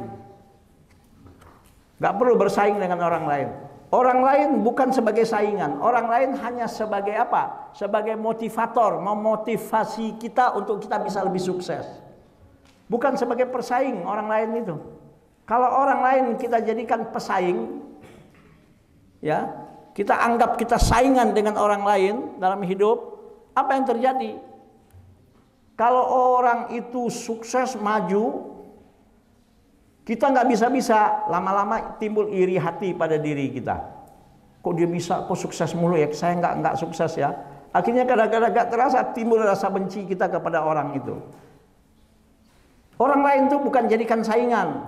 Gak perlu bersaing dengan orang lain. Orang lain bukan sebagai saingan. Orang lain hanya sebagai apa? Sebagai motivator, memotivasi kita untuk kita bisa lebih sukses. Bukan sebagai persaing orang lain itu. Kalau orang lain kita jadikan pesaing, ya, kita anggap kita saingan dengan orang lain dalam hidup, apa yang terjadi? Kalau orang itu sukses maju, kita nggak bisa-bisa, lama-lama timbul iri hati pada diri kita. Kok dia bisa, kok sukses mulu ya, saya nggak sukses ya. Akhirnya kadang-kadang gak terasa timbul rasa benci kita kepada orang itu. Orang lain itu bukan jadikan saingan.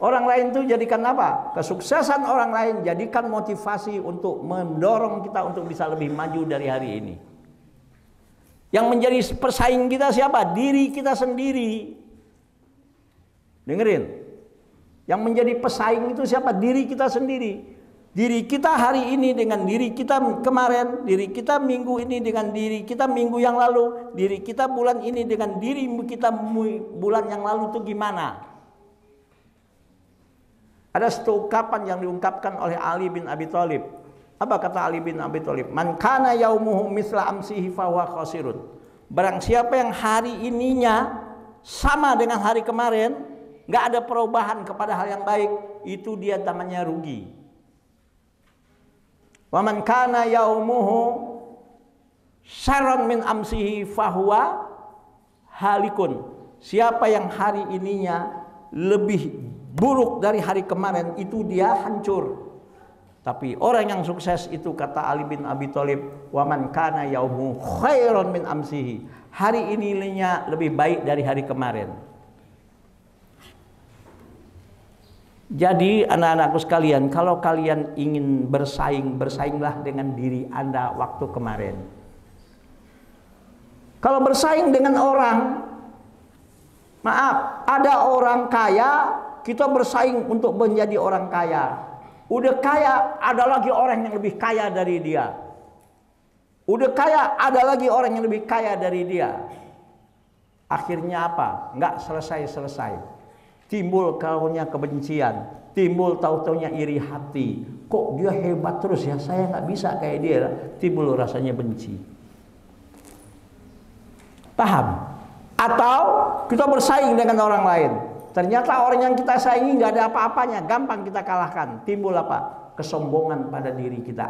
Orang lain itu jadikan apa? Kesuksesan orang lain jadikan motivasi untuk mendorong kita untuk bisa lebih maju dari hari ini. Yang menjadi persaing kita siapa? Diri kita sendiri. Dengerin. Yang menjadi pesaing itu siapa? Diri kita sendiri. Diri kita hari ini dengan diri kita kemarin, diri kita minggu ini dengan diri kita minggu yang lalu, diri kita bulan ini dengan diri kita bulan yang lalu itu gimana? Ada satu ungkapan yang diungkapkan oleh Ali bin Abi Thalib. Apa kata Ali bin Abi Thalib? Man kana yaumuhu misla amsihi fahuwa khasirun. Barang siapa yang hari ininya sama dengan hari kemarin, nggak ada perubahan kepada hal yang baik, itu dia namanya rugi. Wa man kana yaumuhu syarran min amsihi fahuwa halikun. Siapa yang hari ininya lebih buruk dari hari kemarin, itu dia hancur. Tapi orang yang sukses itu, kata Ali bin Abi Thalib, wa man kana yaumuhu khairan min amsihi. Hari ininya lebih baik dari hari kemarin. Jadi anak-anakku sekalian, kalau kalian ingin bersaing, bersainglah dengan diri Anda waktu kemarin. Kalau bersaing dengan orang, maaf, ada orang kaya, kita bersaing untuk menjadi orang kaya. Udah kaya, ada lagi orang yang lebih kaya dari dia. Udah kaya, ada lagi orang yang lebih kaya dari dia. Akhirnya apa? Nggak selesai-selesai. Timbul kaunya kebencian, timbul tahu-taunya iri hati. Kok dia hebat terus ya, saya nggak bisa kayak dia. Timbul rasanya benci. Paham? Atau kita bersaing dengan orang lain. Ternyata orang yang kita saingi nggak ada apa-apanya, gampang kita kalahkan. Timbul apa? Kesombongan pada diri kita.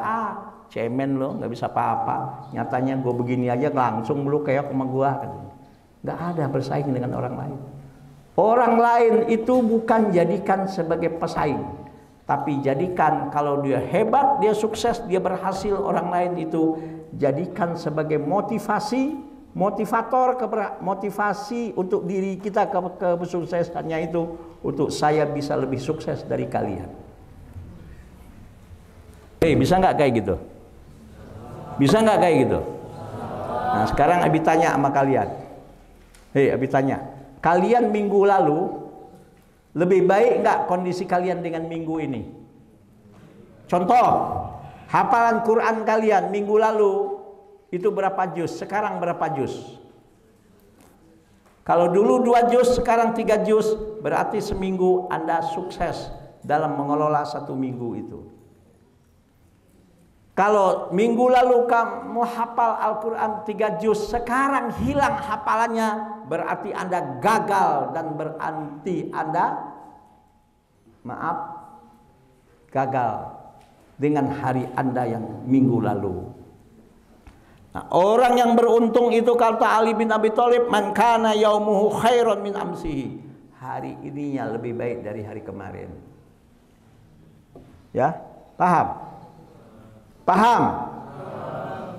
Cemen lo, nggak bisa apa-apa. Nyatanya gue begini aja langsung lu kayak sama gue. Nggak ada bersaing dengan orang lain. Orang lain itu bukan jadikan sebagai pesaing, tapi jadikan kalau dia hebat, dia sukses, dia berhasil, orang lain itu jadikan sebagai motivasi, motivator, motivasi untuk diri kita kesuksesannya itu, untuk saya bisa lebih sukses dari kalian. Bisa nggak kayak gitu? Bisa nggak kayak gitu? Nah sekarang Abi tanya sama kalian. Abi tanya, kalian minggu lalu lebih baik nggak kondisi kalian dengan minggu ini? Contoh, hafalan Quran kalian minggu lalu itu berapa juz? Sekarang berapa juz? Kalau dulu 2 juz, sekarang 3 juz, berarti seminggu Anda sukses dalam mengelola 1 minggu itu. Kalau minggu lalu kamu hafal Al-Quran 3 juz, sekarang hilang hafalannya, berarti Anda gagal dan berarti Anda, gagal dengan hari Anda yang minggu lalu. Nah, orang yang beruntung itu kata Ali bin Abi Thalib, man kana yaumuhu khairan min amsihi. Hari ininya lebih baik dari hari kemarin. Ya, paham? Paham?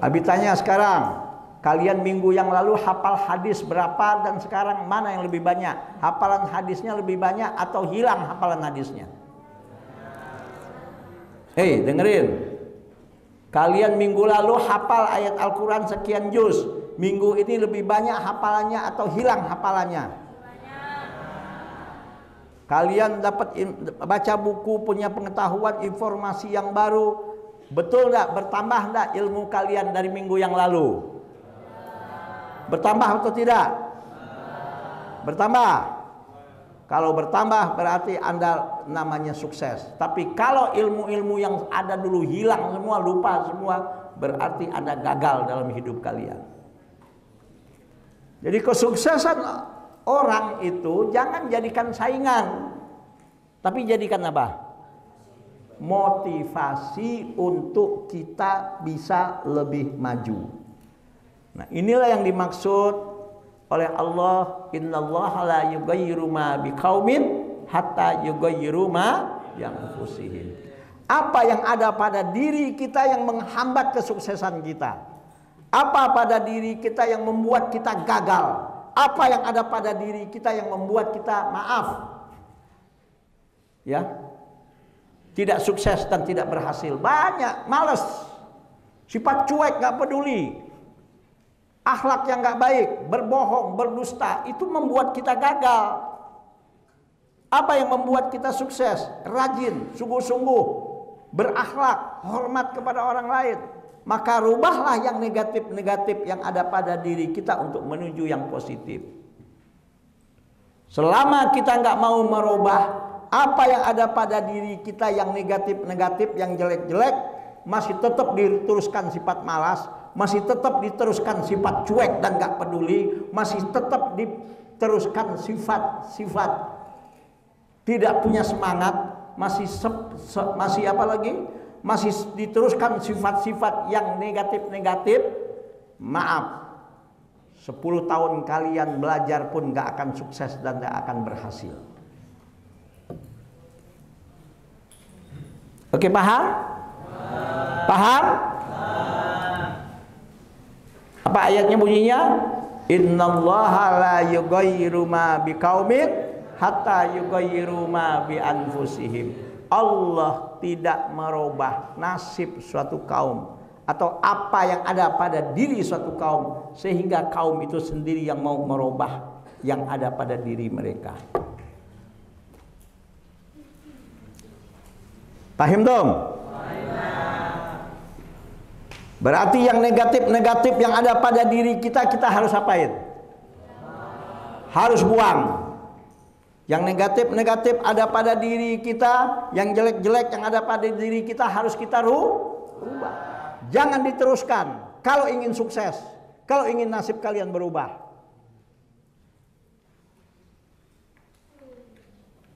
Abi tanya sekarang, kalian minggu yang lalu hafal hadis berapa dan sekarang mana yang lebih banyak? Hafalan hadisnya lebih banyak atau hilang hafalan hadisnya? Dengerin. Kalian minggu lalu hafal ayat Al-Quran sekian juz, minggu ini lebih banyak hafalannya atau hilang hafalannya? Kalian dapat baca buku, punya pengetahuan, informasi yang baru. Betul enggak? Bertambah enggak ilmu kalian dari minggu yang lalu? Bertambah atau tidak? Bertambah. Kalau bertambah berarti Anda namanya sukses. Tapi kalau ilmu-ilmu yang ada dulu hilang semua, lupa semua, berarti Anda gagal dalam hidup kalian. Jadi kesuksesan orang itu jangan jadikan saingan, tapi jadikan apa? Motivasi untuk kita bisa lebih maju. Nah, inilah yang dimaksud oleh Allah, innallaha la yughayyiru ma biqaumin hatta yughayyiru ma bianfusihim. Apa yang ada pada diri kita yang menghambat kesuksesan kita? Apa pada diri kita yang membuat kita gagal? Apa yang ada pada diri kita yang membuat kita tidak sukses dan tidak berhasil? Banyak, malas, sifat cuek, gak peduli, akhlak yang gak baik, berbohong, berdusta, itu membuat kita gagal. Apa yang membuat kita sukses? Rajin, sungguh-sungguh, berakhlak, hormat kepada orang lain. Maka rubahlah yang negatif-negatif yang ada pada diri kita untuk menuju yang positif. Selama kita nggak mau merubah apa yang ada pada diri kita yang negatif-negatif, yang jelek-jelek, masih tetap diteruskan sifat malas, masih tetap diteruskan sifat cuek dan gak peduli, masih tetap diteruskan sifat-sifat tidak punya semangat, masih apa lagi? Masih diteruskan sifat-sifat yang negatif-negatif. Maaf, 10 tahun kalian belajar pun gak akan sukses dan gak akan berhasil. Oke, paham? Paham? Apa ayatnya bunyinya? Innallaha la yughayyiru ma biqaumin hatta yughayyiru ma bi anfusihim. Allah tidak merubah nasib suatu kaum atau apa yang ada pada diri suatu kaum sehingga kaum itu sendiri yang mau merubah yang ada pada diri mereka. Paham dong? Berarti yang negatif-negatif yang ada pada diri kita, kita harus apain? Harus buang. Yang negatif-negatif ada pada diri kita, yang jelek-jelek yang ada pada diri kita harus kita rubah. Jangan diteruskan kalau ingin sukses, kalau ingin nasib kalian berubah.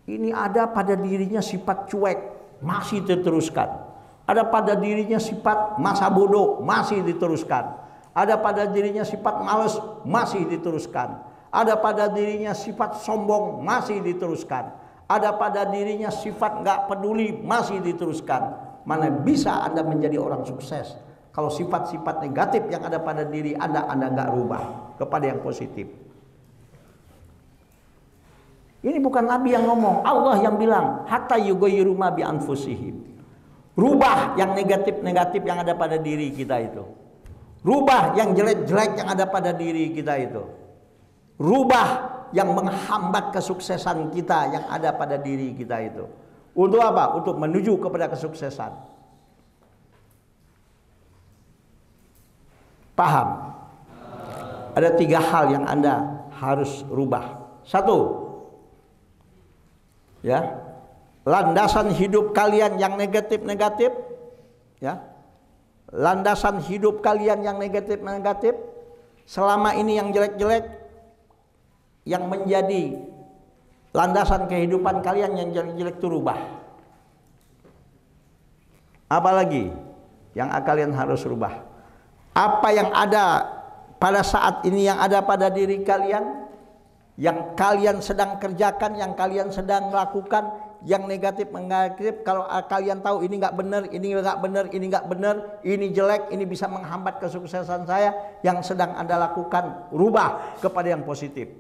Ini ada pada dirinya sifat cuek, masih diteruskan. Ada pada dirinya sifat masa bodoh, masih diteruskan. Ada pada dirinya sifat malas, masih diteruskan. Ada pada dirinya sifat sombong, masih diteruskan. Ada pada dirinya sifat nggak peduli, masih diteruskan. Mana bisa Anda menjadi orang sukses kalau sifat-sifat negatif yang ada pada diri Anda nggak rubah kepada yang positif. Ini bukan Nabi yang ngomong, Allah yang bilang, hatta yughayyiru ma bi anfusihim. Rubah yang negatif-negatif yang ada pada diri kita itu. Rubah yang jelek-jelek yang ada pada diri kita itu. Rubah yang menghambat kesuksesan kita yang ada pada diri kita itu. Untuk apa? Untuk menuju kepada kesuksesan. Paham? Ada 3 hal yang Anda harus rubah. 1, ya, landasan hidup kalian yang negatif-negatif, ya, landasan hidup kalian yang negatif-negatif, selama ini yang jelek-jelek, yang menjadi landasan kehidupan kalian yang jelek-jelek itu rubah. Apalagi yang kalian harus rubah? Apa yang ada pada saat ini yang ada pada diri kalian, yang kalian sedang kerjakan, yang kalian sedang lakukan, yang negatif negatif, kalau kalian tahu ini nggak benar, ini nggak benar, ini nggak benar, ini jelek, ini bisa menghambat kesuksesan saya, yang sedang Anda lakukan, rubah kepada yang positif.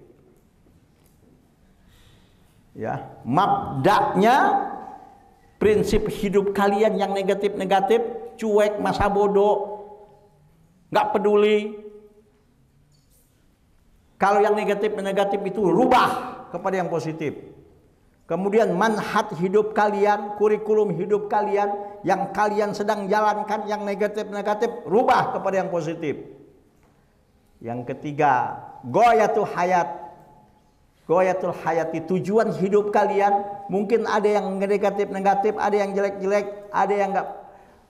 Ya, mabda'nya, prinsip hidup kalian yang negatif-negatif, cuek, masa bodoh, nggak peduli. Kalau yang negatif-negatif itu rubah kepada yang positif. Kemudian manhaj hidup kalian, kurikulum hidup kalian yang kalian sedang jalankan yang negatif-negatif, rubah kepada yang positif. Yang ketiga, ghayatul hayat. Ghayatul hayati, tujuan hidup kalian. Mungkin ada yang negatif-negatif, ada yang jelek-jelek, ada yang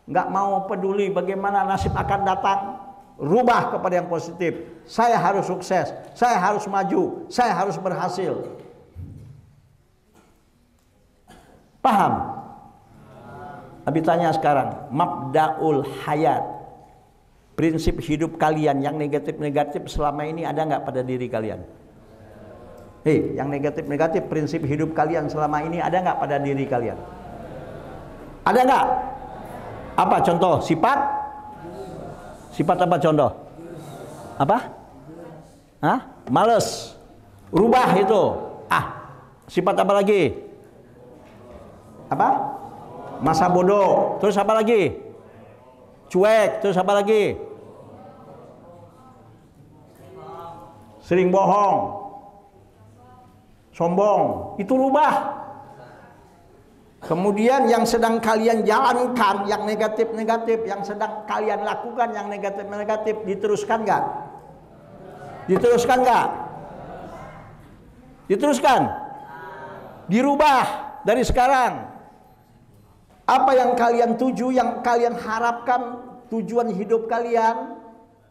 nggak mau peduli bagaimana nasib akan datang. Rubah kepada yang positif. Saya harus sukses, saya harus maju, saya harus berhasil. Paham? Abi tanya sekarang, mabda'ul hayat, prinsip hidup kalian yang negatif-negatif selama ini ada nggak pada diri kalian? Hei, yang negatif-negatif, prinsip hidup kalian selama ini ada nggak pada diri kalian? Ada nggak? Apa contoh? Sifat? Sifat apa contoh? Apa? Hah? Males. Rubah itu. Sifat apa lagi? Apa? Masa bodoh. Terus apa lagi? Cuek. Terus apa lagi? Sering bohong. Sombong. Itu rubah. Kemudian yang sedang kalian jalankan, yang negatif-negatif, yang sedang kalian lakukan, yang negatif-negatif, diteruskan nggak? Diteruskan nggak? Diteruskan? Dirubah dari sekarang. Apa yang kalian tuju, yang kalian harapkan, tujuan hidup kalian,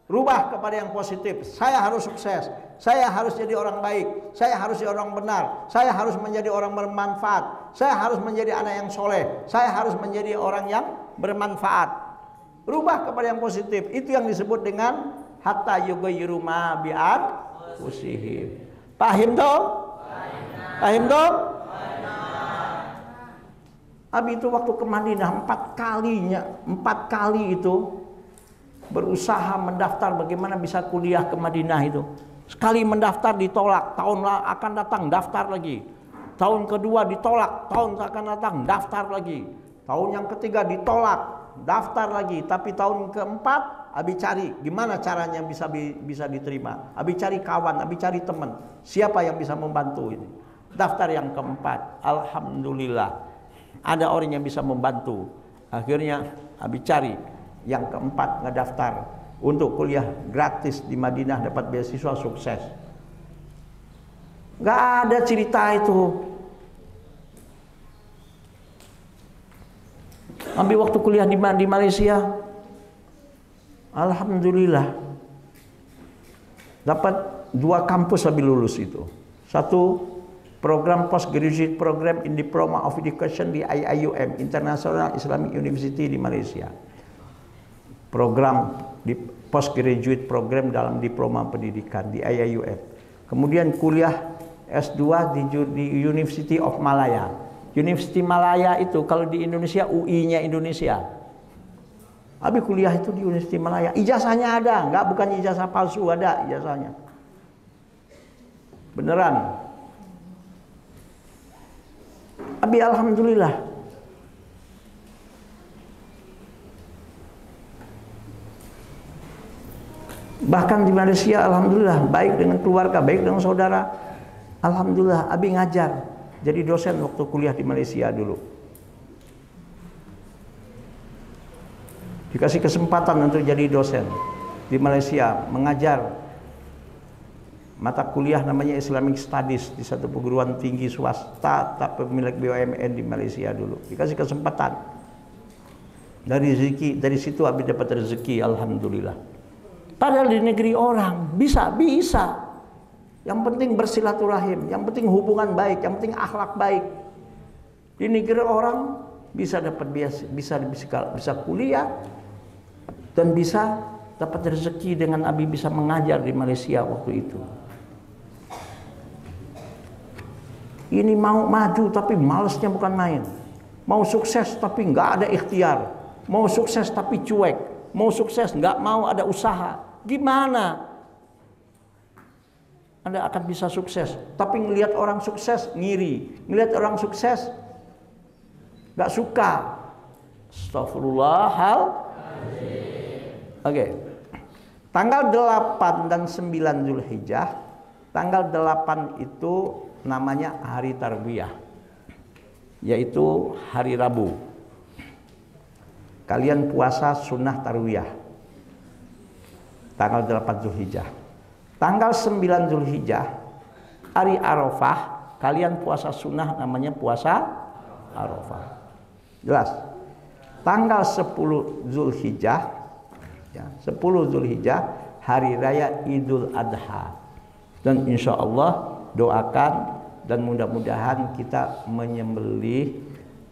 rubah kepada yang positif. Saya harus sukses. Saya harus jadi orang baik, saya harus jadi orang benar, saya harus menjadi orang bermanfaat, saya harus menjadi anak yang soleh, saya harus menjadi orang yang bermanfaat. Rubah kepada yang positif. Itu yang disebut dengan hatta yughayyiru ma bi anfusihim. Paham dong? Paham dong? Abi itu waktu ke Madinah 4 kali itu berusaha mendaftar bagaimana bisa kuliah ke Madinah itu. Sekali mendaftar ditolak, tahun akan datang daftar lagi. Tahun kedua ditolak, tahun akan datang daftar lagi. Tahun yang ketiga ditolak, daftar lagi. Tapi tahun keempat, Abi cari gimana caranya bisa diterima. Abi cari kawan, Abi cari teman. Siapa yang bisa membantu ini? Daftar yang keempat, alhamdulillah Ada orang yang bisa membantu. Akhirnya Abi cari yang keempat ngedaftar untuk kuliah gratis di Madinah, dapat beasiswa, sukses. Gak ada cerita itu. Abi waktu kuliah di Malaysia, alhamdulillah dapat 2 kampus Abi lulus itu. Satu program postgraduate program in Diploma of Education di IIUM, International Islamic University di Malaysia. Program di postgraduate program dalam diploma pendidikan di IIUM. Kemudian kuliah S2 di University of Malaya. University Malaya itu kalau di Indonesia UI-nya Indonesia. Abi kuliah itu di University Malaya. Ijazahnya ada, bukan ijazah palsu, ada ijazahnya. Beneran. Abi alhamdulillah. Bahkan di Malaysia alhamdulillah, baik dengan keluarga, baik dengan saudara. Alhamdulillah, Abi ngajar, jadi dosen waktu kuliah di Malaysia dulu. Dikasih kesempatan untuk jadi dosen di Malaysia, mengajar mata kuliah namanya Islamic Studies di satu perguruan tinggi swasta tak pemilik BUMN di Malaysia dulu. Dikasih kesempatan. Dari situ Abi dapat rezeki, alhamdulillah. Padahal di negeri orang bisa. Yang penting bersilaturahim, yang penting hubungan baik, yang penting akhlak baik. Di negeri orang bisa dapat bisa kuliah dan bisa dapat rezeki dengan Abi bisa mengajar di Malaysia waktu itu. Ini mau maju tapi malesnya bukan main. Mau sukses tapi nggak ada ikhtiar. Mau sukses tapi cuek. Mau sukses nggak mau ada usaha. Gimana Anda akan bisa sukses? Tapi ngelihat orang sukses ngiri, ngelihat orang sukses nggak suka. Astagfirullahaladzim. Oke. Tanggal 8 dan 9 Zulhijjah. Tanggal 8 itu namanya hari Tarbiyah, yaitu hari Rabu. Kalian puasa sunnah Tarwiyah tanggal 8 Zulhijjah. Tanggal 9 Zulhijjah hari Arafah, kalian puasa sunnah namanya puasa Arafah. Jelas? Tanggal 10 Zulhijjah ya, 10 Zulhijjah hari raya Idul Adha. Dan insya Allah doakan dan mudah-mudahan kita menyembelih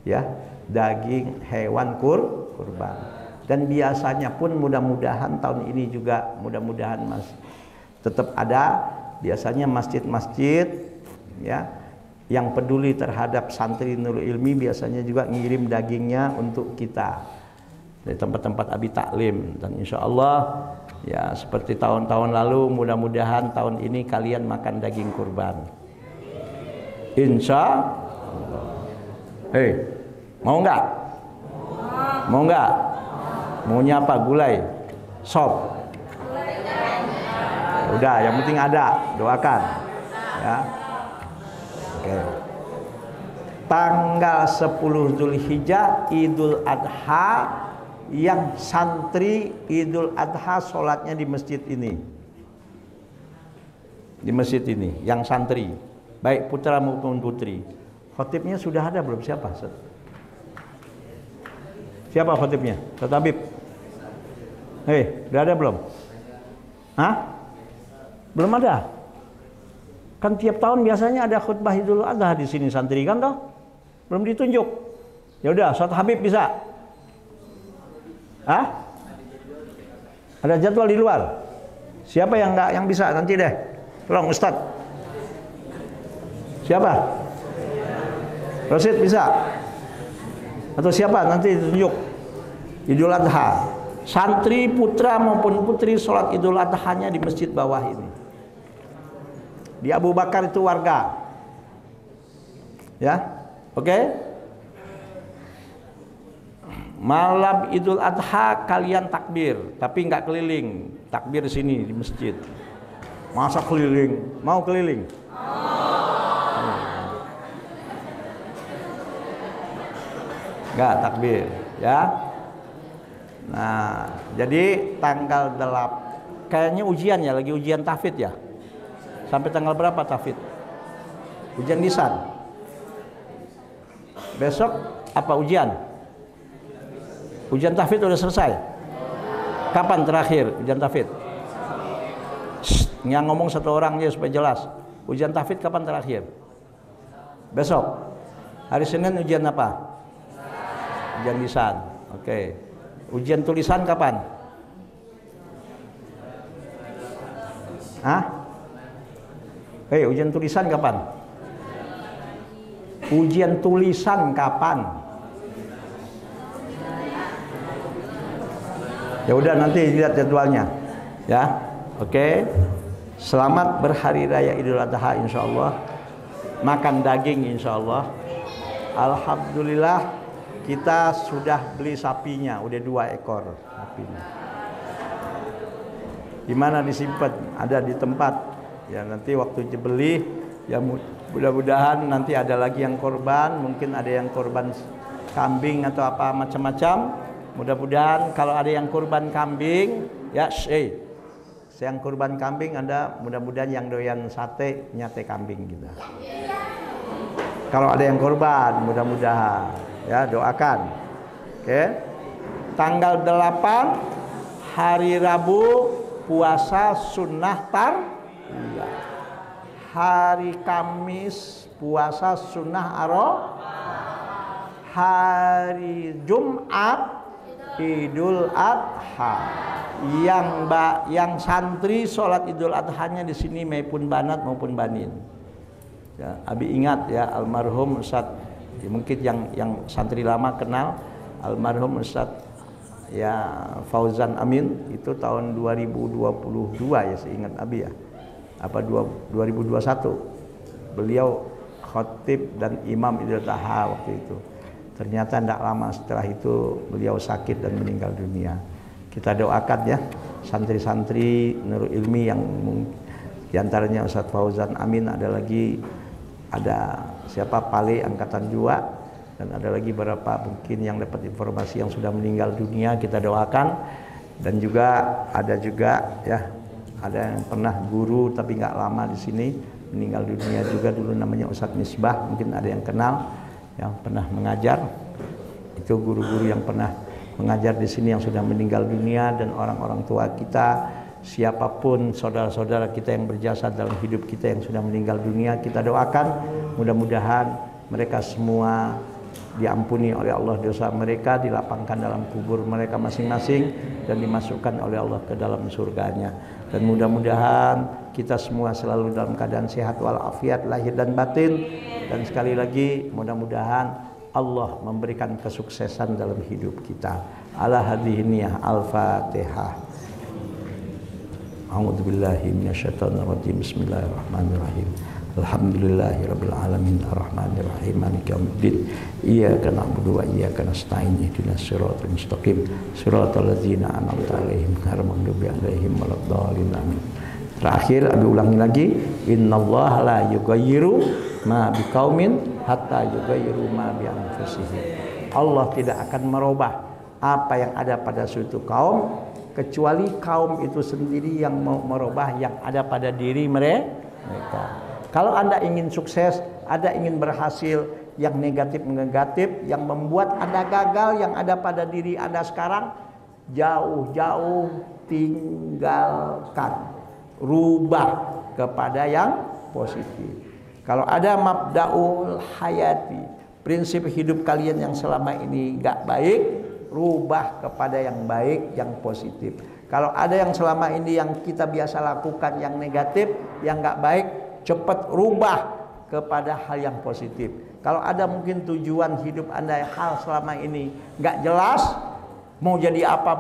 ya daging hewan kurban. Dan biasanya pun mudah-mudahan tahun ini juga mudah-mudahan tetap ada biasanya masjid-masjid ya yang peduli terhadap santri Nurul Ilmi biasanya juga ngirim dagingnya untuk kita dari tempat-tempat Abi Taklim. Dan insya Allah ya seperti tahun-tahun lalu mudah-mudahan tahun ini kalian makan daging kurban. Insya Allah. Mau nggak? Mau nggak? Maunya apa? Gulai? Sop? Udah, yang penting ada. Doakan. Ya. Oke. Tanggal 10 Zulhijjah Idul Adha, yang santri Idul Adha sholatnya di masjid ini. Di masjid ini, yang santri, baik putra maupun putri. Khotibnya sudah ada belum? Siapa? Siapa khotibnya? Ustaz Habib. Udah ada belum? Hah? Belum ada. Kan tiap tahun biasanya ada khutbah Idul Adha di sini santri kan toh? Belum ditunjuk. Ya udah, Ustaz Habib bisa. Hah? Ada jadwal di luar. Siapa yang enggak yang bisa nanti deh. Tolong Ustaz. Siapa? Rosid bisa? Atau siapa nanti ditunjuk? Idul Adha. Santri putra maupun putri sholat Idul Adha-nya di masjid bawah ini. Di Abu Bakar itu warga. Ya. Oke? Malam Idul Adha kalian takbir, tapi nggak keliling. Takbir di sini di masjid. Masa keliling? Mau keliling? Enggak takbir, ya. Nah, jadi tanggal 8 kayaknya ujian ya, lagi ujian tahfidz ya. Sampai tanggal berapa tahfidz? Ujian lisan. Besok apa ujian? Ujian tahfidz udah selesai. Kapan terakhir ujian tahfidz? Yang ngomong satu orang aja supaya jelas. Ujian tahfidz kapan terakhir? Besok. Hari Senin ujian apa? Ujian lisan. Oke. Ujian tulisan kapan? Hah? Ujian tulisan kapan? Ujian tulisan kapan? Ya udah nanti lihat jadwalnya. Ya. Oke. Selamat berhari raya Idul Adha insyaallah. Makan daging insyaallah. Alhamdulillah kita sudah beli sapinya, udah 2 ekor sapinya. Di mana disimpan? Ada di tempat. Ya nanti waktu dibeli ya mudah-mudahan nanti ada lagi yang korban, mungkin ada yang korban kambing atau apa macam-macam. Mudah-mudahan kalau ada yang korban kambing ya yang kurban kambing Anda mudah-mudahan yang doyan sate nyate kambing gitu. Kalau ada yang korban mudah-mudahan ya doakan. Oke. Tanggal 8 hari Rabu puasa sunnah iya. Hari Kamis puasa sunnah hari Jumat Idul Adha. Yang santri sholat Idul Adhanya di sini maupun banat maupun banin. Ya, Abi ingat ya almarhum Ustadz, ya, mungkin yang santri lama kenal almarhum Ustadz ya Fauzan Amin itu tahun 2022 ya seingat Abi ya. Apa 2021. Beliau khatib dan imam Idul Adha waktu itu. Ternyata tidak lama setelah itu beliau sakit dan meninggal dunia. Kita doakan ya santri-santri Nurul Ilmi yang diantaranya Ustadz Fauzan Amin, ada siapa Pale Angkatan 2 dan ada lagi beberapa mungkin yang dapat informasi yang sudah meninggal dunia, kita doakan. Dan juga ada yang pernah guru tapi nggak lama di sini meninggal dunia juga dulu, namanya Ustadz Misbah, mungkin ada yang kenal yang pernah mengajar. Itu guru-guru yang pernah mengajar di sini yang sudah meninggal dunia, dan orang-orang tua kita, siapapun saudara-saudara kita yang berjasa dalam hidup kita yang sudah meninggal dunia, kita doakan mudah-mudahan mereka semua diampuni oleh Allah dosa mereka, dilapangkan dalam kubur mereka masing-masing dan dimasukkan oleh Allah ke dalam surganya. Dan mudah-mudahan kita semua selalu dalam keadaan sehat walafiat lahir dan batin, dan sekali lagi mudah-mudahan Allah memberikan kesuksesan dalam hidup kita. Ala hadhihi niyah al-Fatihah. A'udzubillahi minasyaitonir rajim. Bismillahirrahmanirrahim. Alhamdulillahirabbil alamin arrahmanir rahim maliki yaumiddin. Iyyaka na'budu wa iyyaka nasta'in ihdinas siratal mustaqim siratal ladzina an'amta 'alaihim ghairil maghdubi 'alaihim waladdallin amin. Terakhir Abi ulangi lagi, innallaha la yughayyiru ma biqaumin hatta yughayyiru ma bi anfusihim. Allah tidak akan merubah apa yang ada pada suatu kaum kecuali kaum itu sendiri yang mau merubah yang ada pada diri mereka. Kalau Anda ingin sukses, Anda ingin berhasil, yang negatif, yang membuat Anda gagal yang ada pada diri Anda sekarang, jauh-jauh tinggalkan. Rubah kepada yang positif. Kalau ada mabda'ul hayati, prinsip hidup kalian yang selama ini gak baik, rubah kepada yang baik, yang positif. Kalau ada yang selama ini yang kita biasa lakukan yang negatif, yang gak baik, cepat rubah kepada hal yang positif. Kalau ada mungkin tujuan hidup Anda hal selama ini gak jelas, mau jadi apa,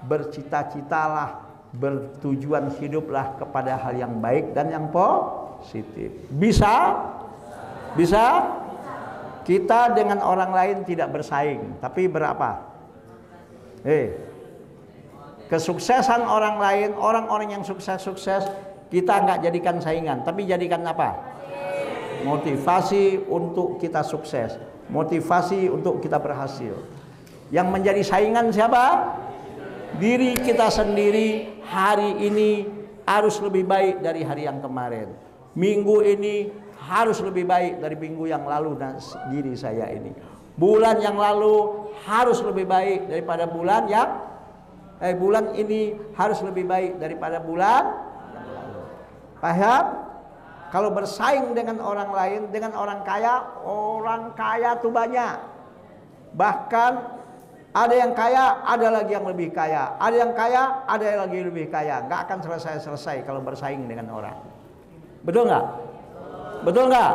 bercita-citalah, bertujuan hiduplah kepada hal yang baik dan yang positif. Bisa? Kita dengan orang lain tidak bersaing, tapi berapa? Kesuksesan orang lain, orang-orang yang sukses, kita nggak jadikan saingan, tapi jadikan apa? Motivasi untuk kita sukses. motivasi untuk kita berhasil. Yang menjadi saingan siapa? Diri kita sendiri. Hari ini harus lebih baik dari hari yang kemarin. Minggu ini harus lebih baik dari minggu yang lalu dan diri saya ini. Bulan yang lalu harus lebih baik daripada bulan ini harus lebih baik daripada bulan yang lalu. Paham? Kalau bersaing dengan orang lain, dengan orang kaya tuh banyak. Bahkan ada yang kaya, ada lagi yang lebih kaya. Ada yang kaya, ada yang lagi lebih kaya. Nggak akan selesai kalau bersaing dengan orang. Betul nggak? Betul nggak?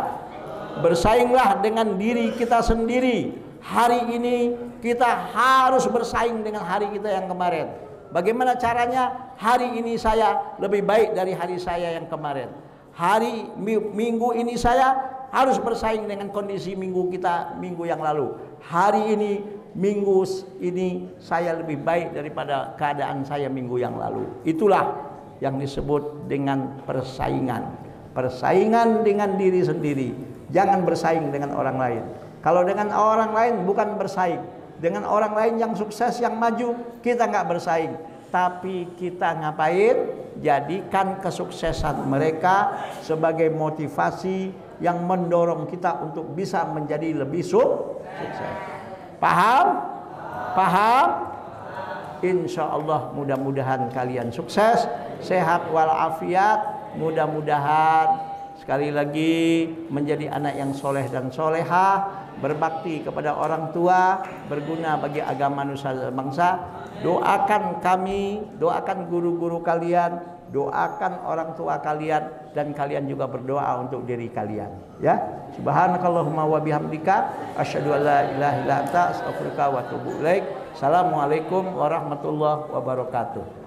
Bersainglah dengan diri kita sendiri. Hari ini kita harus bersaing dengan hari kita yang kemarin. Bagaimana caranya? Hari ini saya lebih baik dari hari saya yang kemarin. Minggu ini saya harus bersaing dengan kondisi minggu yang lalu. Hari ini, minggu ini saya lebih baik daripada keadaan saya minggu yang lalu. Itulah yang disebut dengan persaingan. Persaingan dengan diri sendiri. Jangan bersaing dengan orang lain. Kalau dengan orang lain bukan bersaing. Dengan orang lain yang sukses, yang maju, kita nggak bersaing. Tapi kita ngapain? Jadikan kesuksesan mereka sebagai motivasi yang mendorong kita untuk bisa menjadi lebih sukses. Paham? Paham? Insya Allah mudah-mudahan kalian sukses, sehat walafiat. Mudah-mudahan sekali lagi menjadi anak yang soleh dan solehah, berbakti kepada orang tua, berguna bagi agama nusa dan bangsa. Doakan kami, doakan guru-guru kalian, doakan orang tua kalian, dan kalian juga berdoa untuk diri kalian. Ya, subhanakallahumma wa bihamdika asyhadu an la ilaha illa anta astaghfiruka wa atubu ilaik. Assalamualaikum warahmatullahi wabarakatuh.